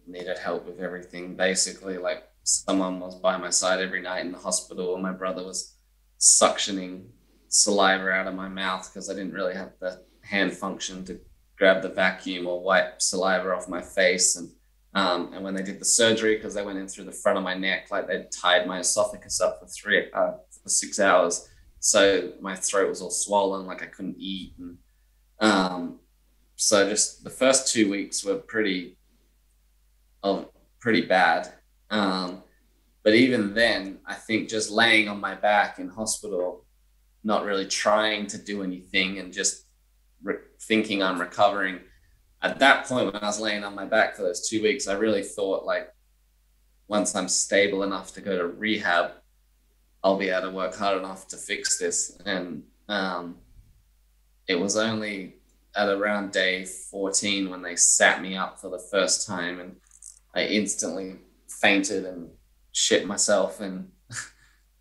needed help with everything. Basically, like someone was by my side every night in the hospital, and my brother was suctioning saliva out of my mouth because I didn't really have the hand function to grab the vacuum or wipe saliva off my face. And when they did the surgery, because they went in through the front of my neck, like they tied my esophagus up for 6 hours. So my throat was all swollen, like I couldn't eat. And so just the first 2 weeks were pretty bad. But even then, I think just laying on my back in hospital, not really trying to do anything and just thinking I'm recovering. At that point, when I was laying on my back for those 2 weeks, I really thought, like, once I'm stable enough to go to rehab, I'll be able to work hard enough to fix this. And it was only at around day 14 when they sat me up for the first time, and I instantly fainted and shit myself. And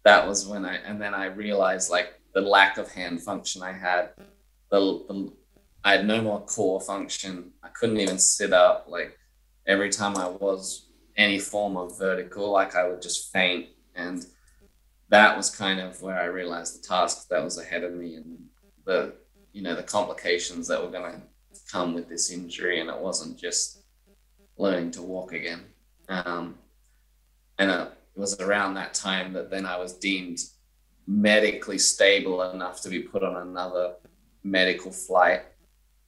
that was when I realized, like, the lack of hand function I had. I had no more core function. I couldn't even sit up. Like, every time I was any form of vertical, like, I would just faint. And that was kind of where I realized the task that was ahead of me and the complications that were going to come with this injury. And it wasn't just learning to walk again. And it was around that time that then I was deemed medically stable enough to be put on another medical flight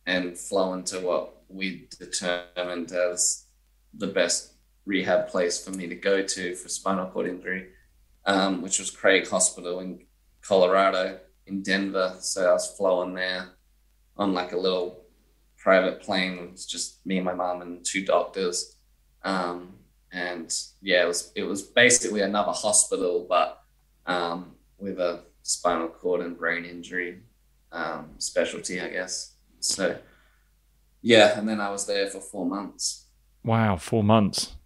and flown to what we determined as the best rehab place for me to go to for spinal cord injury, which was Craig Hospital in Colorado, in Denver. So I was flown there on like a little private plane. It was just me and my mom and 2 doctors. And yeah, it was basically another hospital, but with a spinal cord and brain injury specialty, I guess. So yeah, and then I was there for 4 months. Wow, 4 months.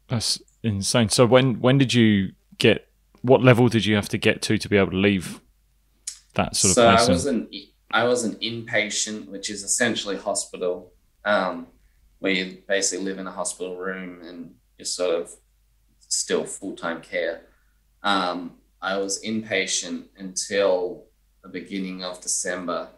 That's insane. So when did you what level did you have to get to be able to leave that sort of place? So I was an inpatient, which is essentially hospital, where you basically live in a hospital room and you're sort of still full-time care. I was inpatient until the beginning of December.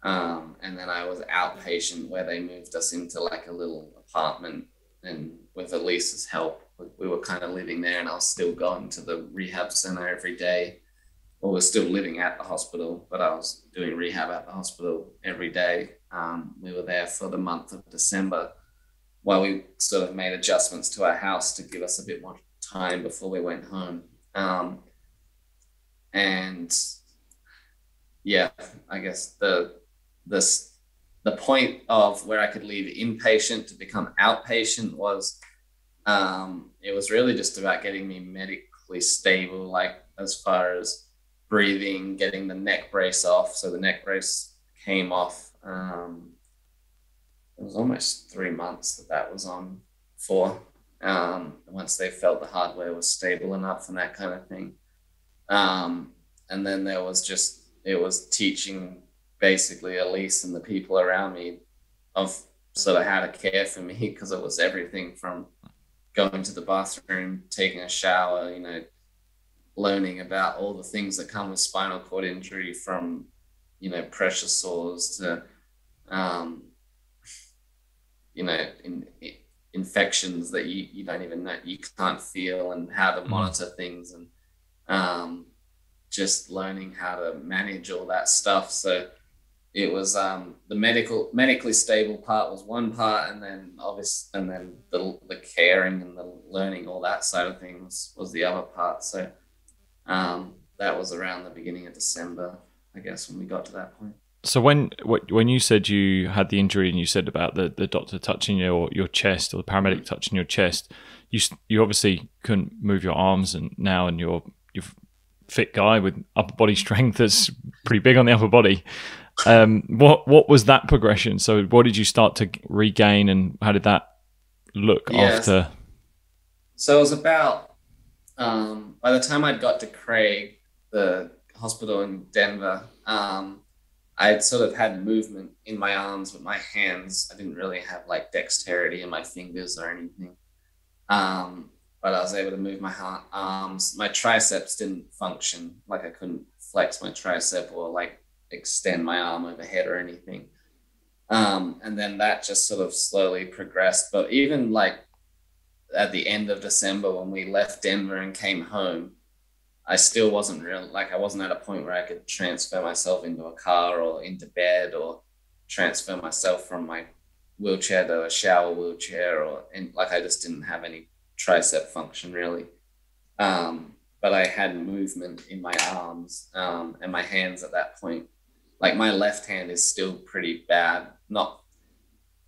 And then I was outpatient, where they moved us into like a little apartment, and with Elise's help, we were kind of living there, and I was still going to the rehab center every day. Well, we're still living at the hospital, but I was doing rehab at the hospital every day. We were there for the month of December while we sort of made adjustments to our house to give us a bit more time before we went home. And yeah, I guess the point of where I could leave inpatient to become outpatient was, it was really just about getting me medically stable, like as far as breathing, getting the neck brace off. So the neck brace came off. It was almost 3 months that was on for. Once they felt the hardware was stable enough and that kind of thing. And then it was teaching basically Elise and the people around me of sort of how to care for me, because it was everything from going to the bathroom, taking a shower, learning about all the things that come with spinal cord injury, from, pressure sores to, infections that you don't even know, you can't feel, and how to monitor things, and just learning how to manage all that stuff. So it was the medically stable part was one part, and then the caring and the learning, all that side of things, was the other part. So that was around the beginning of December, I guess, when we got to that point. So when you said you had the injury, and you said about the doctor touching your chest, or the paramedic touching your chest, you obviously couldn't move your arms, and you're fit guy with upper body strength that's pretty big on the upper body. What was that progression? So what did you start to regain, and how did that look after? So it was about, by the time I'd got to Craig, the hospital in Denver, I'd sort of had movement in my arms, but my hands, I didn't really have like dexterity in my fingers or anything. But I was able to move my arms. My triceps didn't function. Like I couldn't flex my tricep or like extend my arm overhead or anything. And then that just sort of slowly progressed. But even like at the end of December, when we left Denver and came home, I still wasn't I wasn't at a point where I could transfer myself into a car or into bed, or transfer myself from my wheelchair to a shower wheelchair, I just didn't have any tricep function really. But I had movement in my arms, and my hands at that point. Like my left hand is still pretty bad. I'm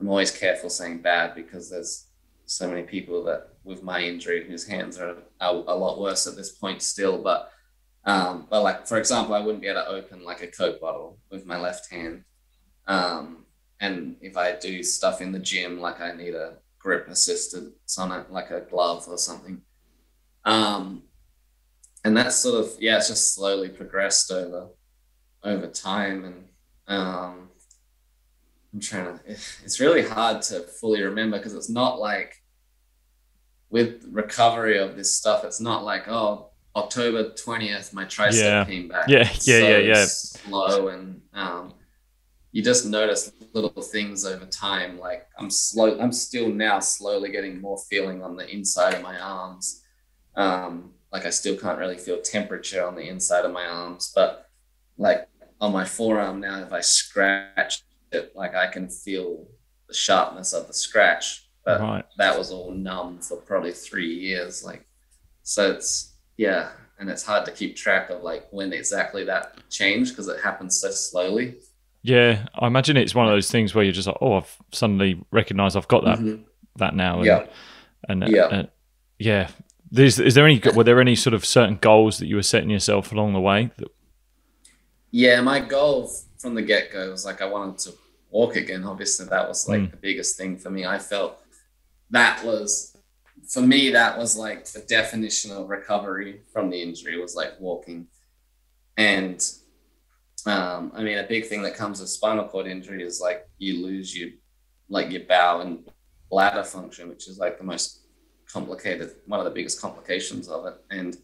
always careful saying bad, because there's so many people that with my injury whose hands are a lot worse at this point still. But like, for example, I wouldn't be able to open like a Coke bottle with my left hand. And if I do stuff in the gym, like I need a grip assistance on it, like a glove or something. And that's sort of, it's just slowly progressed over time. And it's really hard to fully remember, because it's not like, with recovery of this stuff, it's not like, October 20th, my tricep came back. Slow, and you just notice little things over time. Like I'm still now slowly getting more feeling on the inside of my arms. Like I still can't really feel temperature on the inside of my arms, but like on my forearm now, if I scratch it, like I can feel the sharpness of the scratch. But that was all numb for probably 3 years. Like, so and it's hard to keep track of like when exactly that changed, because it happens so slowly. Yeah, I imagine it's one of those things where you're just like, I've suddenly recognized I've got that now. Were there any sort of certain goals that you were setting yourself along the way? Yeah, my goal from the get-go was like, I wanted to walk again. Obviously, that was like the biggest thing for me. I felt that was like the definition of recovery from the injury, was like walking. And I mean, a big thing that comes with spinal cord injury is like you lose your bowel and bladder function, which is like the most complicated, one of the biggest complications of it. And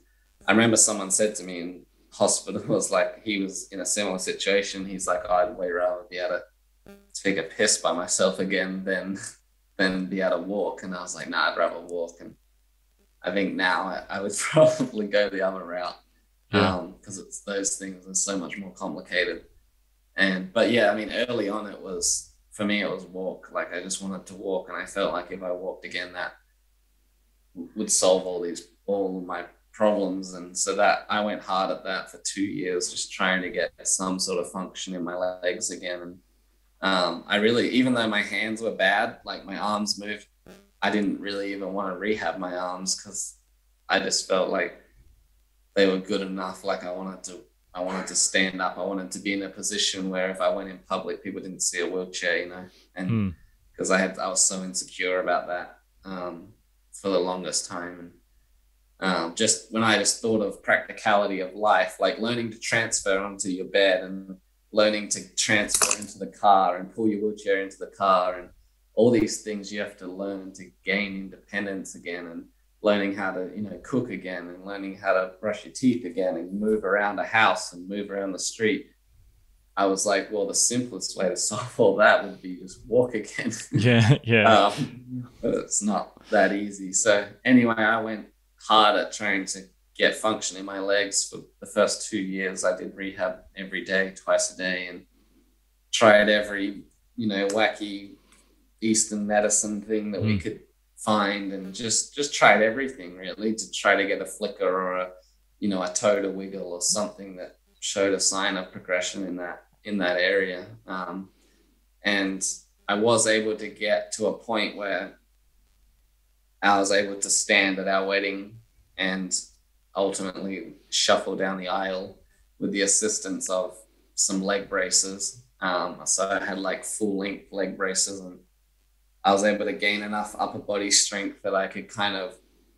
I remember someone said to me in hospital, was like, he was in a similar situation. He's like, I'd way rather be able to take a piss by myself again than be able to walk. And I was like, nah, I'd rather walk. And I think now I would probably go the other route, because it's those things are so much more complicated. But yeah, I mean, early on for me it was walk. Like I just wanted to walk, and I felt like if I walked again, that would solve all these all my problems. And so that I went hard at that for 2 years, just trying to get some sort of function in my legs again. And I really, even though my hands were bad, like my arms moved, I didn't really even want to rehab my arms because I just felt like they were good enough. Like I wanted to stand up. I wanted to be in a position where if I went in public, people didn't see a wheelchair, you know, and because I was so insecure about that for the longest time. And just when I just thought of practicality of life, like learning to transfer onto your bed and learning to transfer into the car and pull your wheelchair into the car and all these things you have to learn to gain independence again, and learning how to, you know, cook again, and learning how to brush your teeth again and move around a house and move around the street. I was like, well, the simplest way to solve all that would be just walk again. Yeah. But it's not that easy. So anyway, I went hard at trying to get function in my legs for the first 2 years. I did rehab every day, twice a day, and tried every, you know, wacky Eastern medicine thing that we could find, and just tried everything really to try to get a flicker or a, you know, a toe to wiggle or something that showed a sign of progression in that area. And I was able to get to a point where I was able to stand at our wedding and ultimately shuffle down the aisle with the assistance of some leg braces. So I had like full length leg braces, and I was able to gain enough upper body strength that I could kind of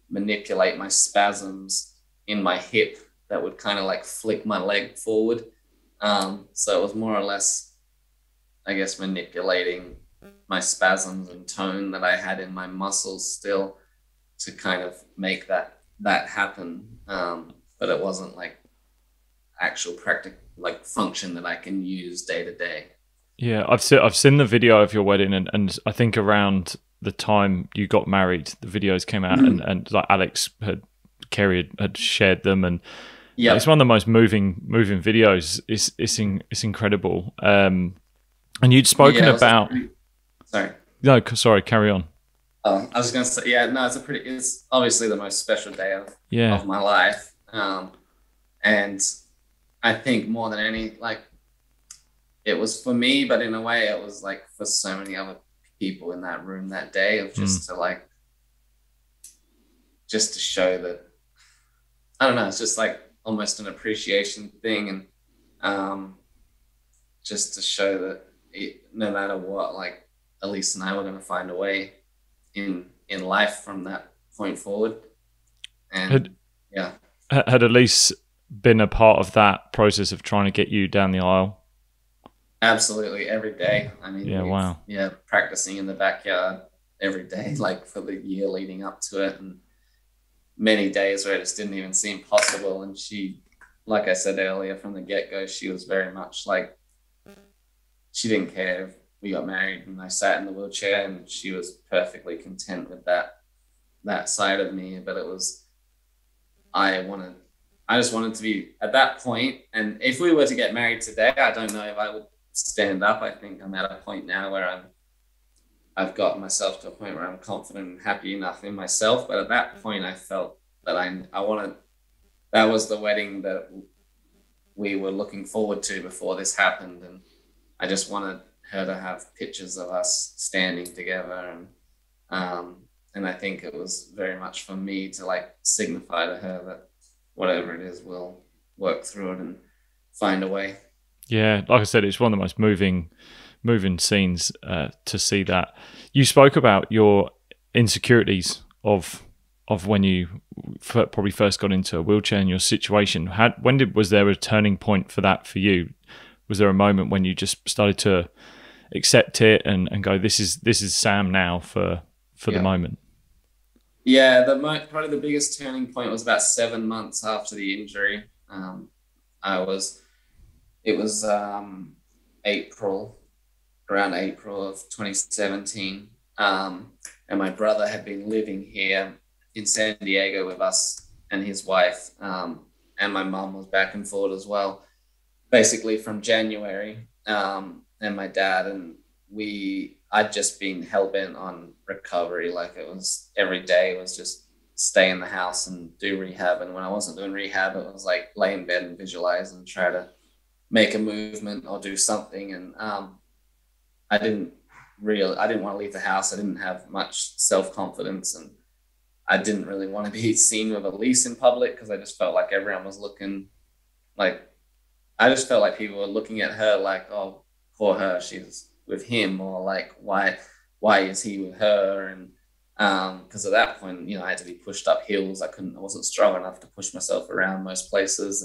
manipulate my spasms in my hip that would kind of like flick my leg forward. So it was more or less, I guess, manipulating my spasms and tone that I had in my muscles still to kind of make that happen. But it wasn't like actual practical like function that I can use day to day. Yeah, I've seen the video of your wedding, and I think around the time you got married, the videos came out, and like Alex Carey had shared them, and it's one of the most moving videos. It's incredible. And you'd spoken about. Sorry, carry on. I was going to say, it's obviously the most special day of my life, and I think more than any, like, it was for me, but in a way it was like for so many other people in that room that day, of just to show that, I don't know, it's just like almost an appreciation thing. And just to show that no matter what, like Elise and I were going to find a way in life from that point forward. And had Elise been a part of that process of trying to get you down the aisle? Absolutely, every day. I mean, wow. Practicing in the backyard every day, like for the year leading up to it, and many days where it just didn't even seem possible. And she, like I said earlier, from the get-go, she was very much like, she didn't care if we got married and I sat in the wheelchair, and she was perfectly content with that side of me. But it was, I just wanted to be at that point. And if we were to get married today, I don't know if I would stand up. I think I'm at a point now where I've got myself to a point where I'm confident and happy enough in myself. But at that point, I felt that I wanted, that was the wedding that we were looking forward to before this happened. And I just wanted her to have pictures of us standing together. And I think it was very much for me to like signify to her that whatever it is, we'll work through it and find a way. Yeah, like I said, it's one of the most moving scenes to see that. You spoke about your insecurities of when you probably first got into a wheelchair and your situation. Was there a turning point for that for you? Was there a moment when you just started to accept it and go, this is Sam now for the moment? Yeah, probably the biggest turning point was about 7 months after the injury. It was around April of 2017. And my brother had been living here in San Diego with us and his wife. And my mum was back and forth as well, basically from January. And my dad and I'd just been hell-bent on recovery. Like, it was every day was just stay in the house and do rehab. And when I wasn't doing rehab, it was like lay in bed and visualize and try to make a movement or do something. And I didn't want to leave the house. I didn't have much self-confidence, and I didn't really want to be seen with Elise in public because I just felt like everyone was looking like, I just felt like people were looking at her like, oh, poor her, she's with him, or like, why is he with her? And because at that point, I had to be pushed up hills. I wasn't strong enough to push myself around most places,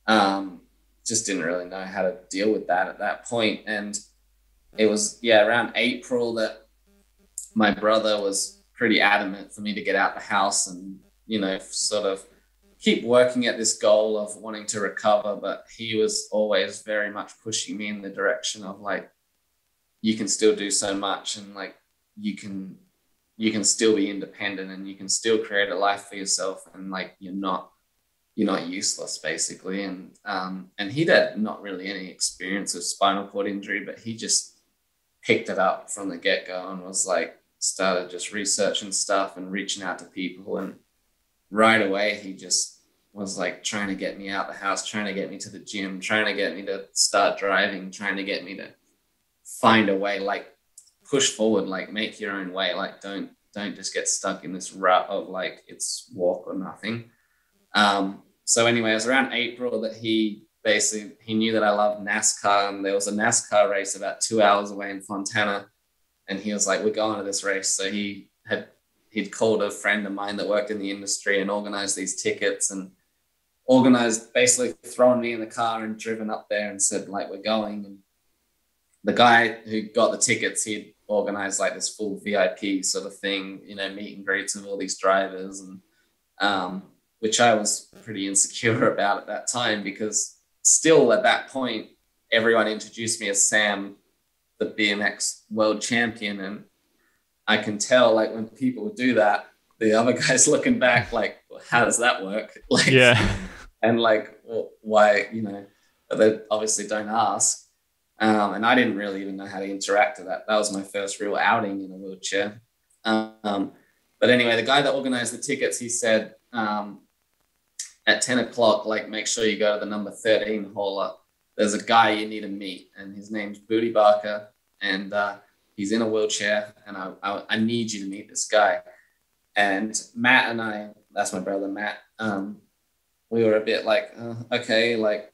and just didn't really know how to deal with that at that point. And it was around April that my brother was pretty adamant for me to get out the house and sort of keep working at this goal of wanting to recover. But he was always very much pushing me in the direction of like, you can still do so much, and like you can still be independent, and you can still create a life for yourself, and like you're not useless, basically. And he'd had not really any experience of spinal cord injury, but he just picked it up from the get-go and was like, started just researching stuff and reaching out to people. And right away, he just was like trying to get me out the house, trying to get me to the gym, trying to get me to start driving, trying to get me to find a way, like push forward, like make your own way, like don't just get stuck in this rut of like it's walk or nothing. So anyway, it was around April that he knew that I loved NASCAR, and there was a NASCAR race about 2 hours away in Fontana, and he was like, we're going to this race. So he'd called a friend of mine that worked in the industry and organized these tickets, and organized basically throwing me in the car and driven up there and said like, we're going. And the guy who got the tickets, he'd organized like this full VIP sort of thing, meet and greets with all these drivers, and which I was pretty insecure about at that time, because still at that point, everyone introduced me as Sam, the BMX world champion. And I can tell like when people would do that, the other guys looking back, like, well, how does that work? Like, yeah. And like, well, why, they obviously don't ask. And I didn't really even know how to interact with that. That was my first real outing in a wheelchair. But anyway, the guy that organized the tickets, he said, at 10 o'clock, like, make sure you go to the number 13 hauler. There's a guy you need to meet, and his name's Booty Barker, and he's in a wheelchair, and I need you to meet this guy. And Matt and I, that's my brother, Matt, we were a bit like, okay, like,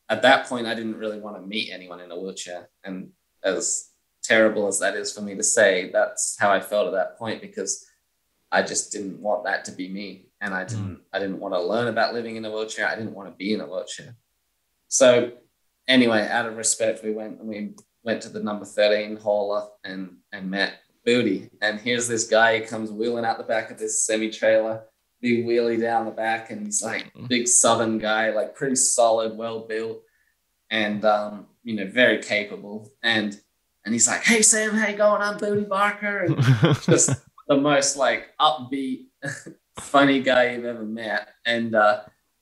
at that point, I didn't really want to meet anyone in a wheelchair. And as terrible as that is for me to say, that's how I felt at that point, because I just didn't want that to be me. And I didn't want to learn about living in a wheelchair. I didn't want to be in a wheelchair. So anyway, out of respect, we went to the number 13 hauler and met Booty. And here's this guy, he comes wheeling out the back of this semi-trailer, big wheelie down the back, and he's like big southern guy, like pretty solid, well built, and very capable. And he's like, hey Sam, how you going? I'm Booty Barker. And just the most like upbeat, funny guy you've ever met. And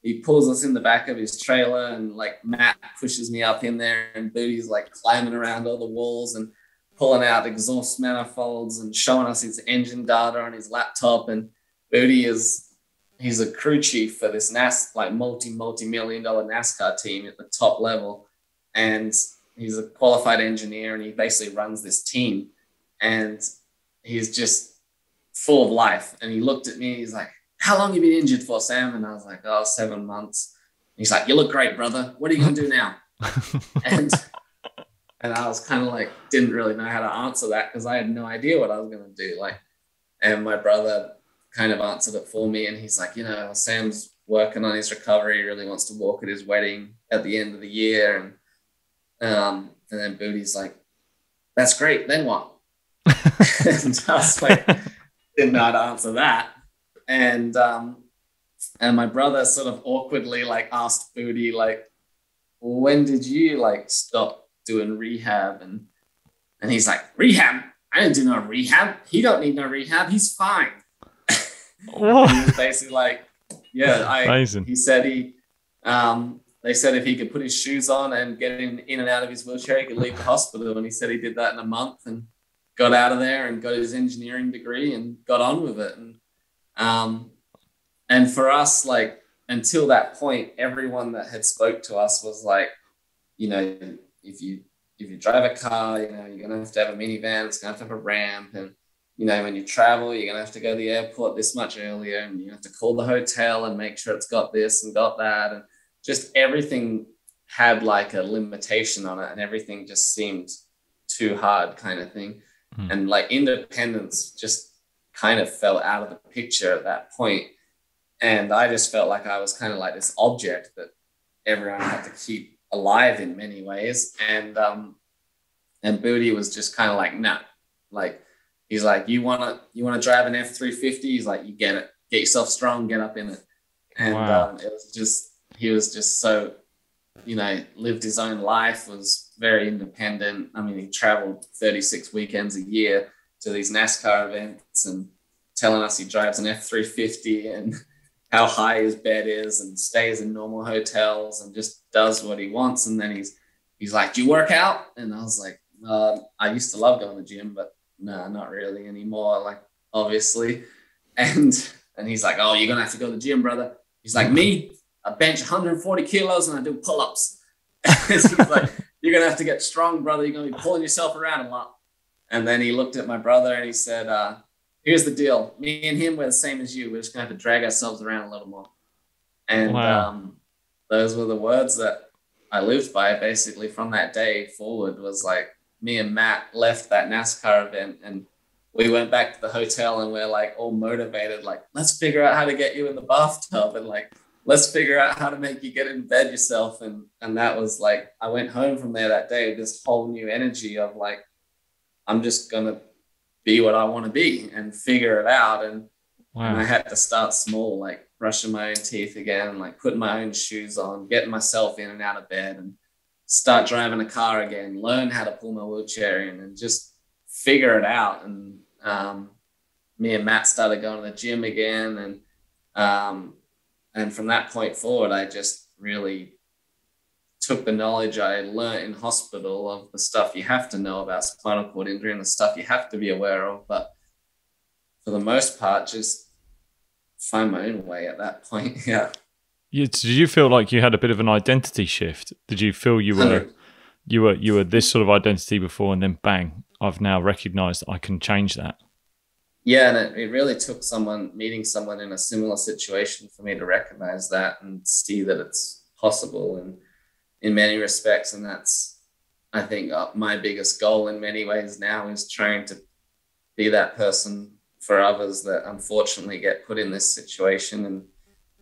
he pulls us in the back of his trailer, and like Matt pushes me up in there, and Booty's like climbing around all the walls and pulling out exhaust manifolds and showing us his engine data on his laptop. And Booty he's a crew chief for this multi-million dollar NASCAR team at the top level. And he's a qualified engineer, and he basically runs this team. And he's just full of life. And he looked at me, he's like, how long have you been injured for, Sam? And I was like, 7 months. And he's like, you look great, brother. What are you going to do now? and I was kind of like, didn't really know how to answer that, because I had no idea what I was going to do. And my brother kind of answered it for me. And he's like, Sam's working on his recovery. He really wants to walk at his wedding at the end of the year. And then Booty's like, that's great. Then what? And I was like, didn't know how to answer that. And my brother sort of awkwardly like asked Booty, like, when did you like stop doing rehab? And he's like, rehab? I didn't do no rehab. He don't need no rehab. He's fine. He was basically like, amazing. He said they said if he could put his shoes on and get in and out of his wheelchair, he could leave the hospital. And he said he did that in a month and got out of there and got his engineering degree and got on with it. And And for us, like, until that point, everyone that had spoke to us was like, you know, if you drive a car, you know, you're gonna have to have a minivan, it's gonna have to have a ramp, and you know, when you travel, you're gonna have to go to the airport this much earlier, and you have to call the hotel and make sure it's got this and got that, and just everything had like a limitation on it, and everything just seemed too hard, kind of thing. And like independence just kind of fell out of the picture at that point. And I just felt like I was kind of like this object that everyone had to keep alive in many ways. And Booty was just kind of like, nah, like, he's like, you want to drive an F-350? He's like, you get it, get yourself strong, get up in it. And wow. It was just, he was just so, you know, lived his own life, was very independent. I mean, he traveled 36 weekends a year to these NASCAR events and telling us he drives an F-350 and how high his bed is and stays in normal hotels and just does what he wants. And then he's like, do you work out? And I was like, I used to love going to the gym, but no, not really anymore, like, obviously. And he's like, oh, you're going to have to go to the gym, brother. He's like, me? I bench 140 kilos and I do pull-ups. He's like, you're going to have to get strong, brother. You're going to be pulling yourself around a lot. And then he looked at my brother and he said, here's the deal. Me and him, we're the same as you. We're just going to have to drag ourselves around a little more. And wow. Those were the words that I lived by basically from that day forward. Was like, me and Matt left that NASCAR event and we went back to the hotel and we're like all motivated, like, let's figure out how to get you in the bathtub and like, let's figure out how to make you get in bed yourself. And that was like, I went home from there that day with this whole new energy of like, I'm just going to be what I want to be and figure it out. And, Wow. and I had to start small, like brushing my own teeth again, like putting my own shoes on, getting myself in and out of bed and start driving a car again, learn how to pull my wheelchair in and just figure it out. And me and Matt started going to the gym again. And from that point forward, I just really took the knowledge I learned in hospital of the stuff you have to know about spinal cord injury and the stuff you have to be aware of. But for the most part, just find my own way at that point. Yeah. Did you feel like you had a bit of an identity shift? Did you feel you were this sort of identity before, and then bang, I've now recognized I can change that? Yeah, and it really took meeting someone in a similar situation for me to recognize that and see that it's possible and in many respects. And that's, I think, my biggest goal in many ways now is trying to be that person for others that unfortunately get put in this situation. And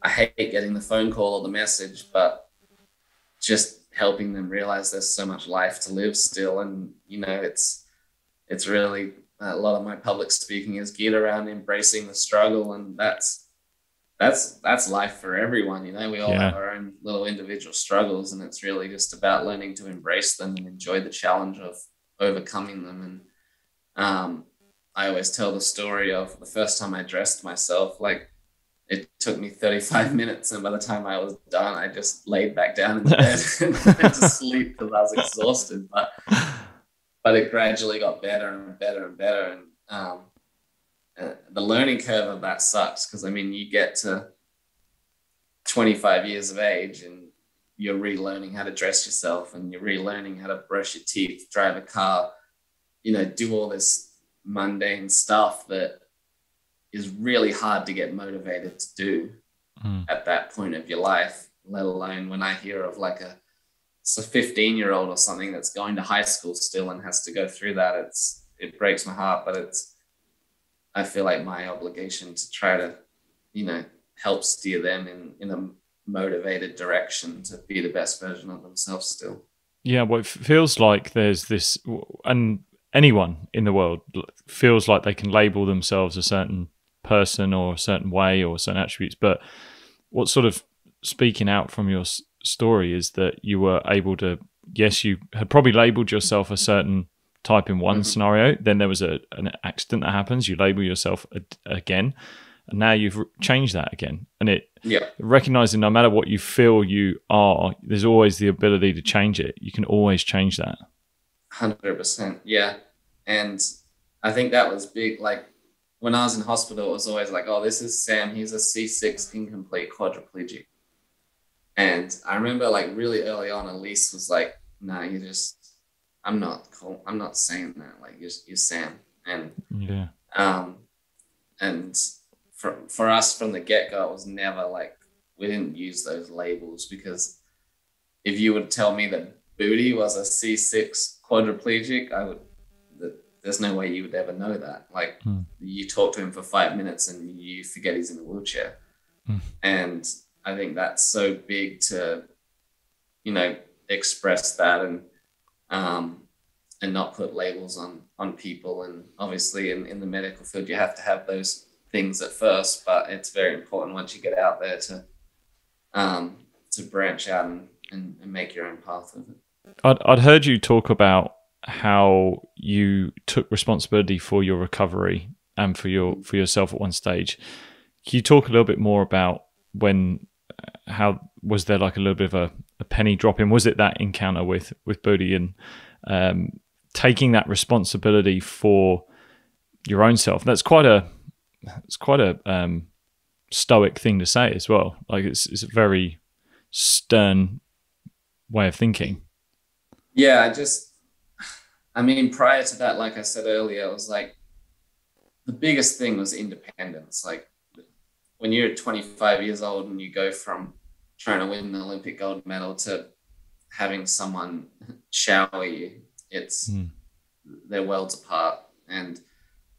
I hate getting the phone call or the message, but just helping them realize there's so much life to live still. And, you know, it's really, a lot of my public speaking is geared around embracing the struggle. And that's life for everyone. You know, we all have our own little individual struggles, and it's really just about learning to embrace them and enjoy the challenge of overcoming them. And I always tell the story of the first time I dressed myself. Like, it took me 35 minutes, and by the time I was done, I just laid back down in the bed and went to sleep because I was exhausted. But it gradually got better and better and better. And the learning curve of that sucks, because I mean, you get to 25 years of age and you're relearning how to dress yourself, and you're relearning how to brush your teeth, drive a car, you know, do all this mundane stuff that is really hard to get motivated to do at that point of your life, let alone when I hear of like a 15-year-old or something that's going to high school still and has to go through that. It breaks my heart, but I feel like my obligation to try to, you know, help steer them in a motivated direction to be the best version of themselves still. Yeah, well, it feels like there's this, and anyone in the world feels like they can label themselves a certain person or a certain way or certain attributes. But what's sort of speaking out from your story is that you were able to, yes, you had probably labeled yourself a certain type in one scenario, then there was an accident that happens, you label yourself again, and now you've changed that again. And recognizing no matter what you feel you are, there's always the ability to change it. You can always change that. 100%. Yeah. And I think that was big. Like, when I was in hospital, it was always like, oh, this is Sam. He's a C6 incomplete quadriplegic. And I remember like really early on, Elise was like, no, you just, I'm not cool. I'm not saying that. Like you're Sam. And, yeah. And for us from the get-go, it was never like, we didn't use those labels, because if you would tell me that Booty was a C6 quadriplegic, there's no way you would ever know that. Like you talk to him for 5 minutes and you forget he's in a wheelchair. And I think that's so big to, you know, express that and not put labels on people. And obviously in the medical field, you have to have those things at first, but it's very important once you get out there to branch out and make your own path with it. I'd heard you talk about how you took responsibility for your recovery and for yourself at one stage. Can you talk a little bit more about how was there like a little bit of a penny dropping? Was it that encounter with Booty and taking that responsibility for your own self? That's quite a stoic thing to say as well. Like it's a very stern way of thinking. Yeah, I mean, prior to that, like I said earlier, it was like the biggest thing was independence. Like when you're 25 years old and you go from trying to win an Olympic gold medal to having someone shower you, they're worlds apart. And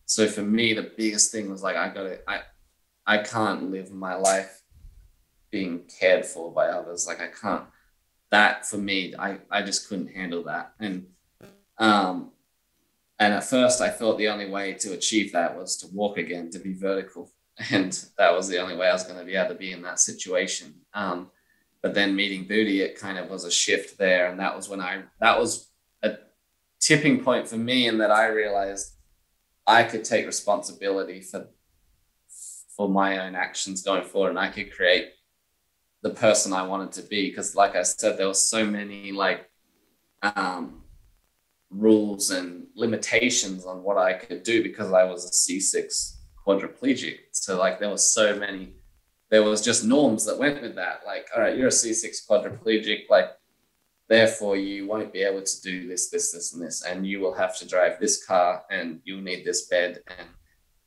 so for me, the biggest thing was like, I can't live my life being cared for by others. Like I can't, that for me, I just couldn't handle that. And at first I thought the only way to achieve that was to walk again, to be vertical. And that was the only way I was going to be able to be in that situation. But then meeting Booty, it kind of was a shift there. And that was that was a tipping point for me, in that I realized I could take responsibility for my own actions going forward, and I could create the person I wanted to be. Because like I said, there were so many like rules and limitations on what I could do because I was a C6 quadriplegic. So like there was just norms that went with that. Like, all right, you're a C6 quadriplegic, like therefore you won't be able to do this, and this, and you will have to drive this car and you'll need this bed. And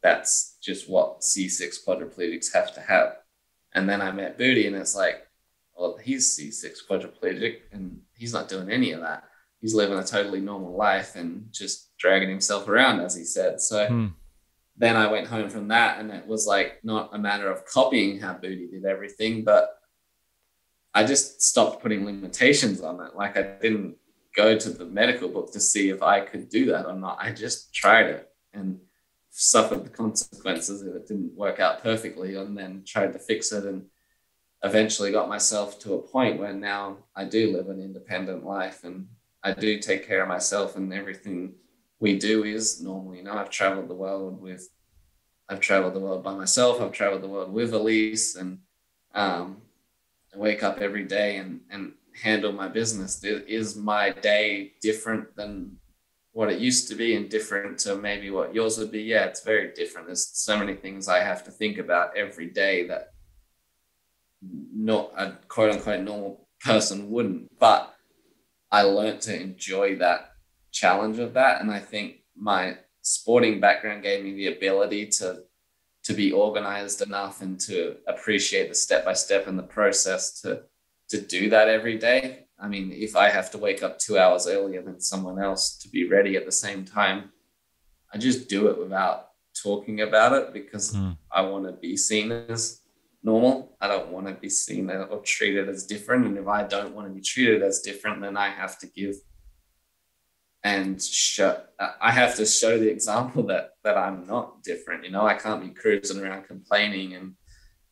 that's just what C6 quadriplegics have to have. And then I met Booty, and it's like, well, he's C6 quadriplegic and he's not doing any of that. He's living a totally normal life and just dragging himself around, as he said. So then I went home from that, and it was like not a matter of copying how Booty did everything, but I just stopped putting limitations on it. Like I didn't go to the medical book to see if I could do that or not. I just tried it and suffered the consequences if it didn't work out perfectly, and then tried to fix it, and eventually got myself to a point where now I do live an independent life and I do take care of myself, and everything we do is normal. You know, I've traveled the world by myself. I've traveled the world with Elise, and I wake up every day and handle my business. Is my day different than what it used to be and different to maybe what yours would be? Yeah, it's very different. There's so many things I have to think about every day that not a quote unquote normal person wouldn't. But I learned to enjoy that challenge of that. And I think my sporting background gave me the ability to be organized enough and to appreciate the step-by-step and the process to do that every day. I mean, if I have to wake up 2 hours earlier than someone else to be ready at the same time, I just do it without talking about it, because I want to be seen as normal. I don't want to be seen or treated as different. And if I don't want to be treated as different, then I have to give and I have to show the example that I'm not different. You know, I can't be cruising around complaining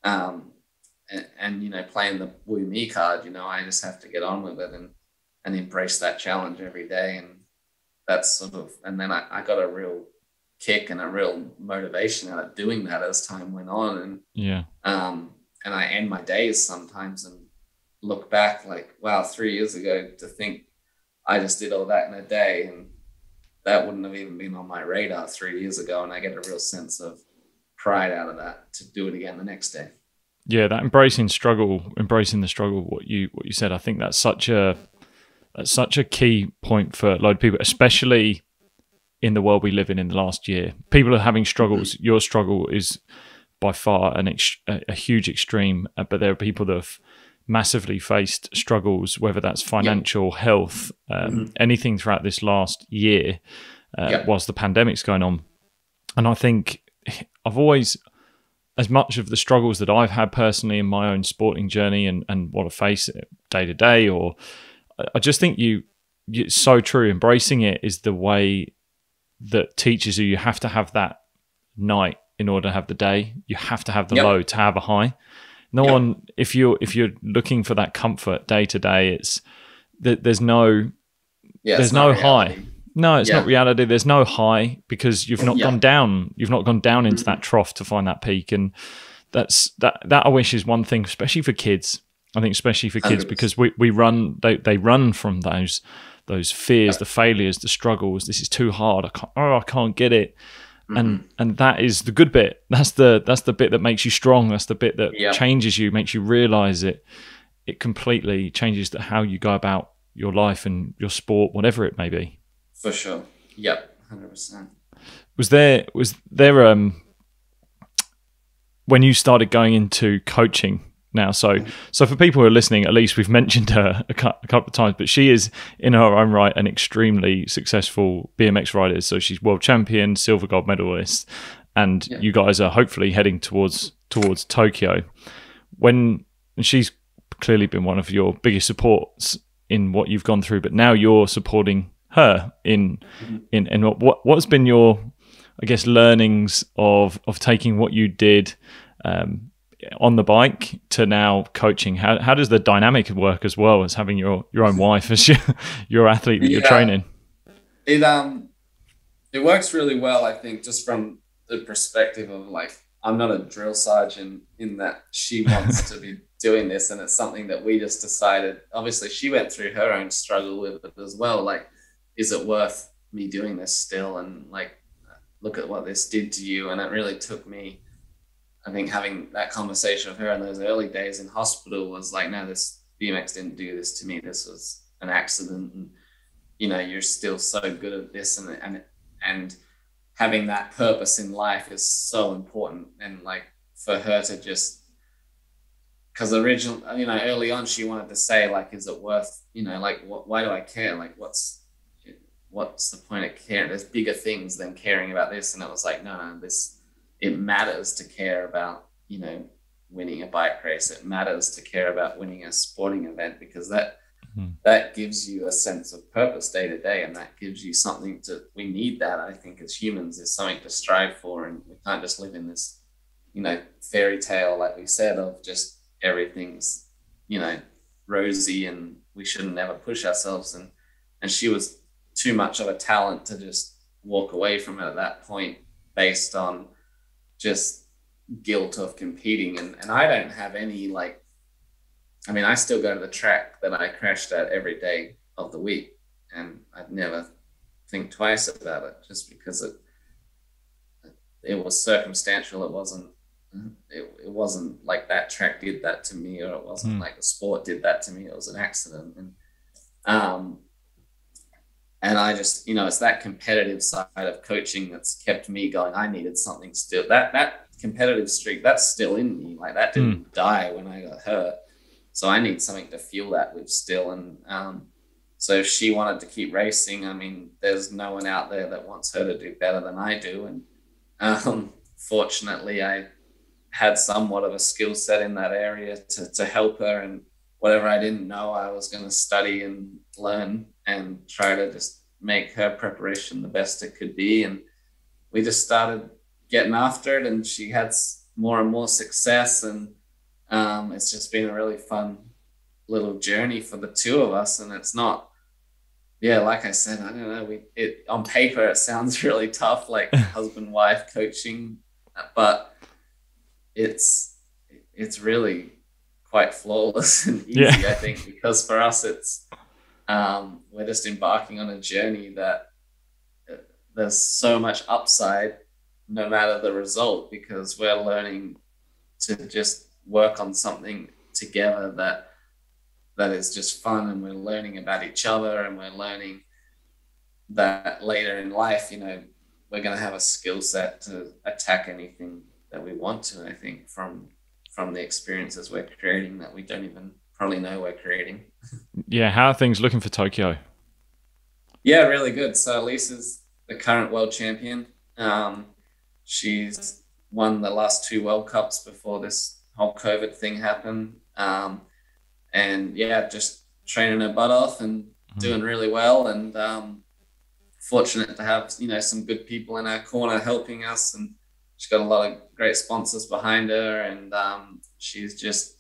and you know, playing the woo me card. You know, I just have to get on with it and embrace that challenge every day. And that's sort of, and then I got a real kick and a real motivation out of doing that as time went on. And I end my days sometimes and look back like, wow, 3 years ago, to think I just did all that in a day, and that wouldn't have even been on my radar 3 years ago. And I get a real sense of pride out of that to do it again the next day. Yeah, that embracing the struggle, what you said, I think that's such a key point for a load of people, especially in the world we live in the last year. People are having struggles. Mm-hmm. Your struggle is by far a huge extreme, but there are people that have massively faced struggles, whether that's financial, health, anything throughout this last year, whilst the pandemic's going on. And I think I've always, as much of the struggles that I've had personally in my own sporting journey and what I face day to day, or I just think it's so true. Embracing it is the way that teaches you have to have that night in order to have the day. You have to have the low to have a high. No one, if you're looking for that comfort day to day, it's there's no high. No, it's not reality. There's no high because you've not gone down. You've not gone down into that trough to find that peak, and that I wish is one thing, especially for kids. I think especially for kids 100%. Because we run. They run from those fears, the failures, the struggles. This is too hard. I can't get it. And that is the good bit. That's the bit that makes you strong. That's the bit that changes you, makes you realize it. It completely changes how you go about your life and your sport, whatever it may be. For sure. Yep. 100%. Was there when you started going into coaching now? So for people who are listening, at least we've mentioned her a couple of times, but she is in her own right an extremely successsul BMX rider. So she's world champion, silver gold medalist, and you guys are hopefully heading towards Tokyo. And she's clearly been one of your biggest supports in what you've gone through, but now you're supporting her in what's been your, I guess, learnings of taking what you did on the bike to now coaching. How does the dynamic work as well as having your own wife as your athlete that you're training? It works really well, I think, just from the perspective of like, I'm not a drill sergeant in that she wants to be doing this, and it's something that we just decided. Obviously she went through her own struggle with it as well. Like, is it worth me doing this still? And like, look at what this did to you. And it really took me, I think, having that conversation with her in those early days in hospital was like, no, this BMX didn't do this to me. This was an accident. And, you're still so good at this. And having that purpose in life is so important. And like for her to just, because early on she wanted to say like, is it worth, like, why do I care? Like, what's the point of caring? There's bigger things than caring about this. And it was like, no, it matters to care about, winning a bike race. It matters to care about winning a sporting event, because that gives you a sense of purpose day to day. And that gives you something we need that, I think, as humans, is something to strive for. And we can't just live in this, fairy tale, like we said, of just everything's, rosy and we shouldn't never push ourselves. And she was too much of a talent to just walk away from it at that point based on just guilt of competing. And I don't have any, like, I still go to the track that I crashed at every day of the week, and I'd never think twice about it, just because it was circumstantial. It wasn't like that track did that to me, or it wasn't like the sport did that to me. It was an accident. And I just, it's that competitive side of coaching that's kept me going. I needed something still. That competitive streak, that's still in me. Like, that didn't die when I got hurt. So I need something to fuel that with still. And so if she wanted to keep racing, there's no one out there that wants her to do better than I do. And fortunately, I had somewhat of a skill set in that area to help her. And whatever I didn't know, I was going to study and learn and try to just make her preparation the best it could be. And we just started getting after it, and she had more and more success. And it's just been a really fun little journey for the two of us. And it's not, like I said, I don't know, on paper, it sounds really tough, like husband-wife coaching, but it's really quite flawless and easy, I think, because for us, it's, we're just embarking on a journey that there's so much upside no matter the result, because we're learning to just work on something together that is just fun, and we're learning about each other, and we're learning that later in life, we're going to have a skill set to attack anything that we want to. I think from the experiences we're creating that we don't even probably know we're creating. Yeah, how are things looking for Tokyo? Yeah, really good. So Elise is the current world champion. She's won the last 2 World Cups before this whole COVID thing happened. And yeah, just training her butt off and doing really well. And fortunate to have, some good people in our corner helping us. And she's got a lot of great sponsors behind her. And she's just,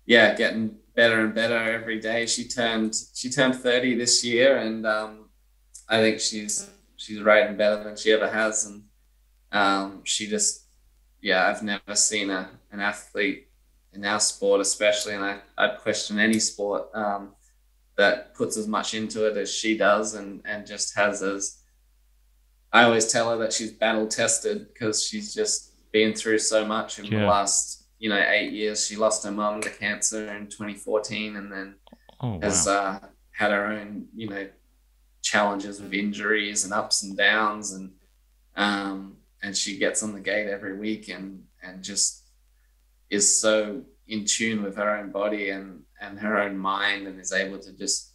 getting better and better every day. She turned 30 this year. And I think she's riding better than she ever has. And she just, I've never seen an athlete in our sport, especially, and I'd question any sport that puts as much into it as she does, and just has I always tell her that she's battle tested, because she's just been through so much in the last 8 years. She lost her mum to cancer in 2014, and then has had her own challenges with injuries and ups and downs, and she gets on the gate every week and just is so in tune with her own body and her own mind, and is able to just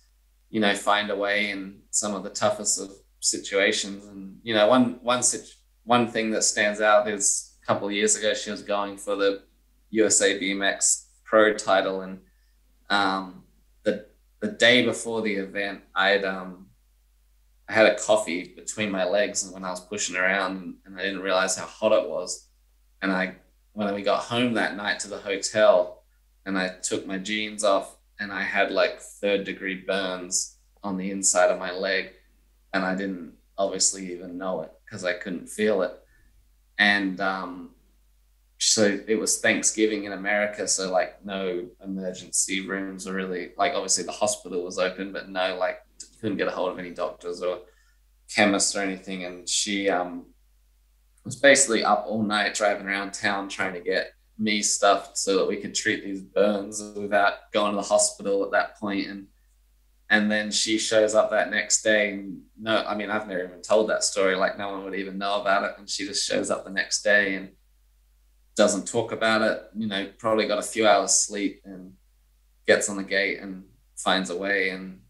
find a way in some of the toughest of situations. And one thing that stands out is a couple of years ago she was going for the USA BMX Pro title, and the day before the event, I had a coffee between my legs, and when I was pushing around, and I didn't realize how hot it was. And when we got home that night to the hotel, and I took my jeans off, and I had like 3rd-degree burns on the inside of my leg, and I didn't obviously even know it because I couldn't feel it. And so it was Thanksgiving in America, so like no emergency rooms, or really, like, obviously the hospital was open, but no, like, couldn't get a hold of any doctors or chemists or anything. And she was basically up all night driving around town trying to get me stuff so that we could treat these burns without going to the hospital at that point. And then she shows up that next day, and I've never even told that story, like no one would even know about it. And she just shows up the next day and doesn't talk about it, probably got a few hours sleep, and gets on the gate and finds a way. And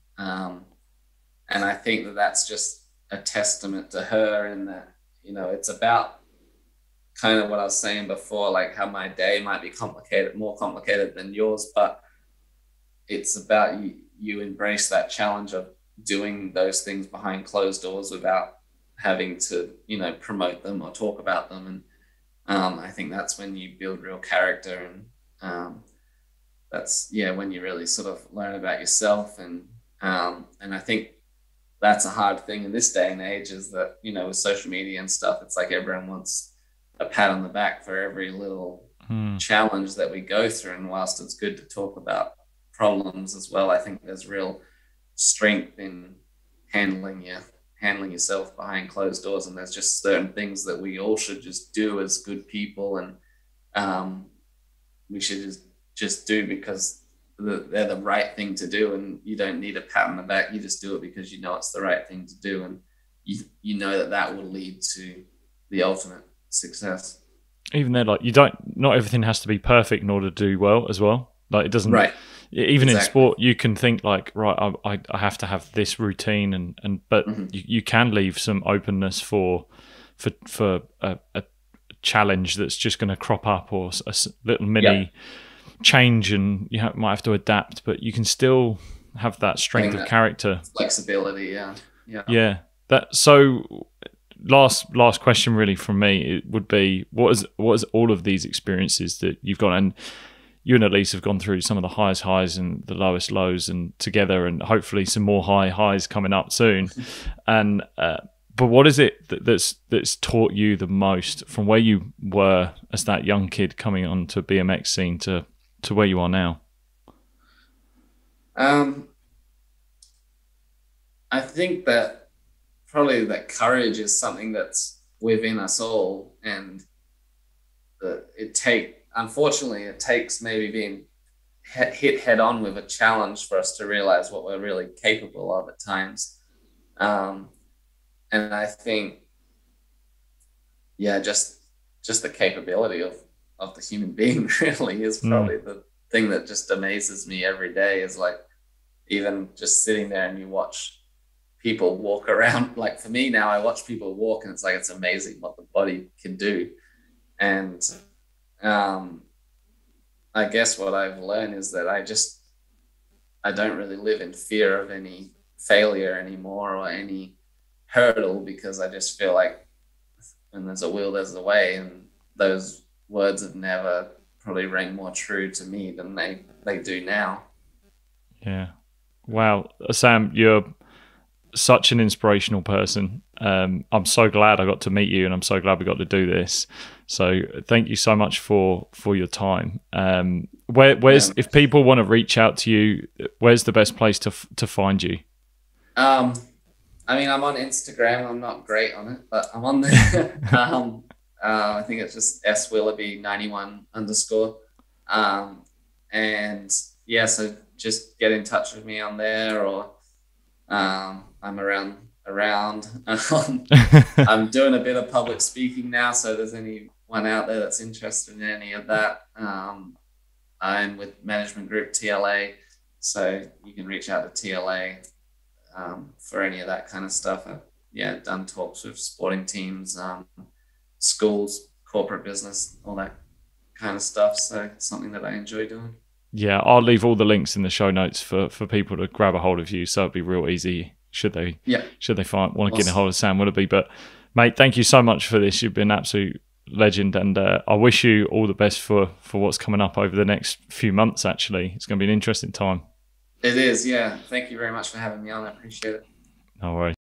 I think that that's just a testament to her, and that, it's about kind of what I was saying before, like how my day might be more complicated than yours, but it's about you embrace that challenge of doing those things behind closed doors without having to, promote them or talk about them. And I think that's when you build real character, and that's when you really sort of learn about yourself. And I think that's a hard thing in this day and age, is that, with social media and stuff, it's like everyone wants a pat on the back for every little challenge that we go through. And whilst it's good to talk about problems as well, I think there's real strength in handling yourself behind closed doors. And there's just certain things that we all should just do as good people, and we should just do because they're the right thing to do, and you don't need a pat on the back. You just do it because it's the right thing to do, and you know that will lead to the ultimate success. Even then, like, not everything has to be perfect in order to do well as well. Like, it doesn't. Right. Even exactly. In sport, you can think like, right, I have to have this routine, but you can leave some openness for a challenge that's just going to crop up, or a little mini change, and you might have to adapt, but you can still have that strength of character, flexibility. Yeah. That. So, last question really from me, it would be, what is all of these experiences that you've got, and you and Elise have gone through some of the highest highs and the lowest lows, and together, and hopefully some more high highs coming up soon. And but what is it that's taught you the most from where you were as that young kid coming onto BMX scene to where you are now? I think that probably that courage is something that's within us all, and unfortunately it takes maybe being hit head on with a challenge for us to realize what we're really capable of at times. And I think, yeah, just the capability of the human being really is probably the thing that just amazes me every day. Is like, even just sitting there and you watch people walk around. Like for me now, I watch people walk and it's like, it's amazing what the body can do. And I guess what I've learned is that I don't really live in fear of any failure anymore or any hurdle, because I just feel like when there's a will, there's a way. And those words have never probably rang more true to me than they do now. Yeah. Wow. Sam, you're such an inspirational person. I'm so glad I got to meet you, and I'm so glad we got to do this. So thank you so much for your time. If people want to reach out to you, where's the best place to find you? I mean, I'm on Instagram. I'm not great on it, but I'm on there. I think it's just swilloughby91_. And yeah, so just get in touch with me on there, or I'm around. I'm doing a bit of public speaking now, so if there's anyone out there that's interested in any of that, I'm with management group TLA, so you can reach out to TLA for any of that kind of stuff. I've done talks with sporting teams, schools, corporate business, all that kind of stuff. So it's something that I enjoy doing. Yeah, I'll leave all the links in the show notes for people to grab a hold of you, so it'd be real easy should they want to get a hold of Sam Willoughby. But mate, thank you so much for this. You've been an absolute legend, and I wish you all the best for what's coming up over the next few months. Actually, it's going to be an interesting time. It is, yeah. Thank you very much for having me on. I appreciate it. No worries.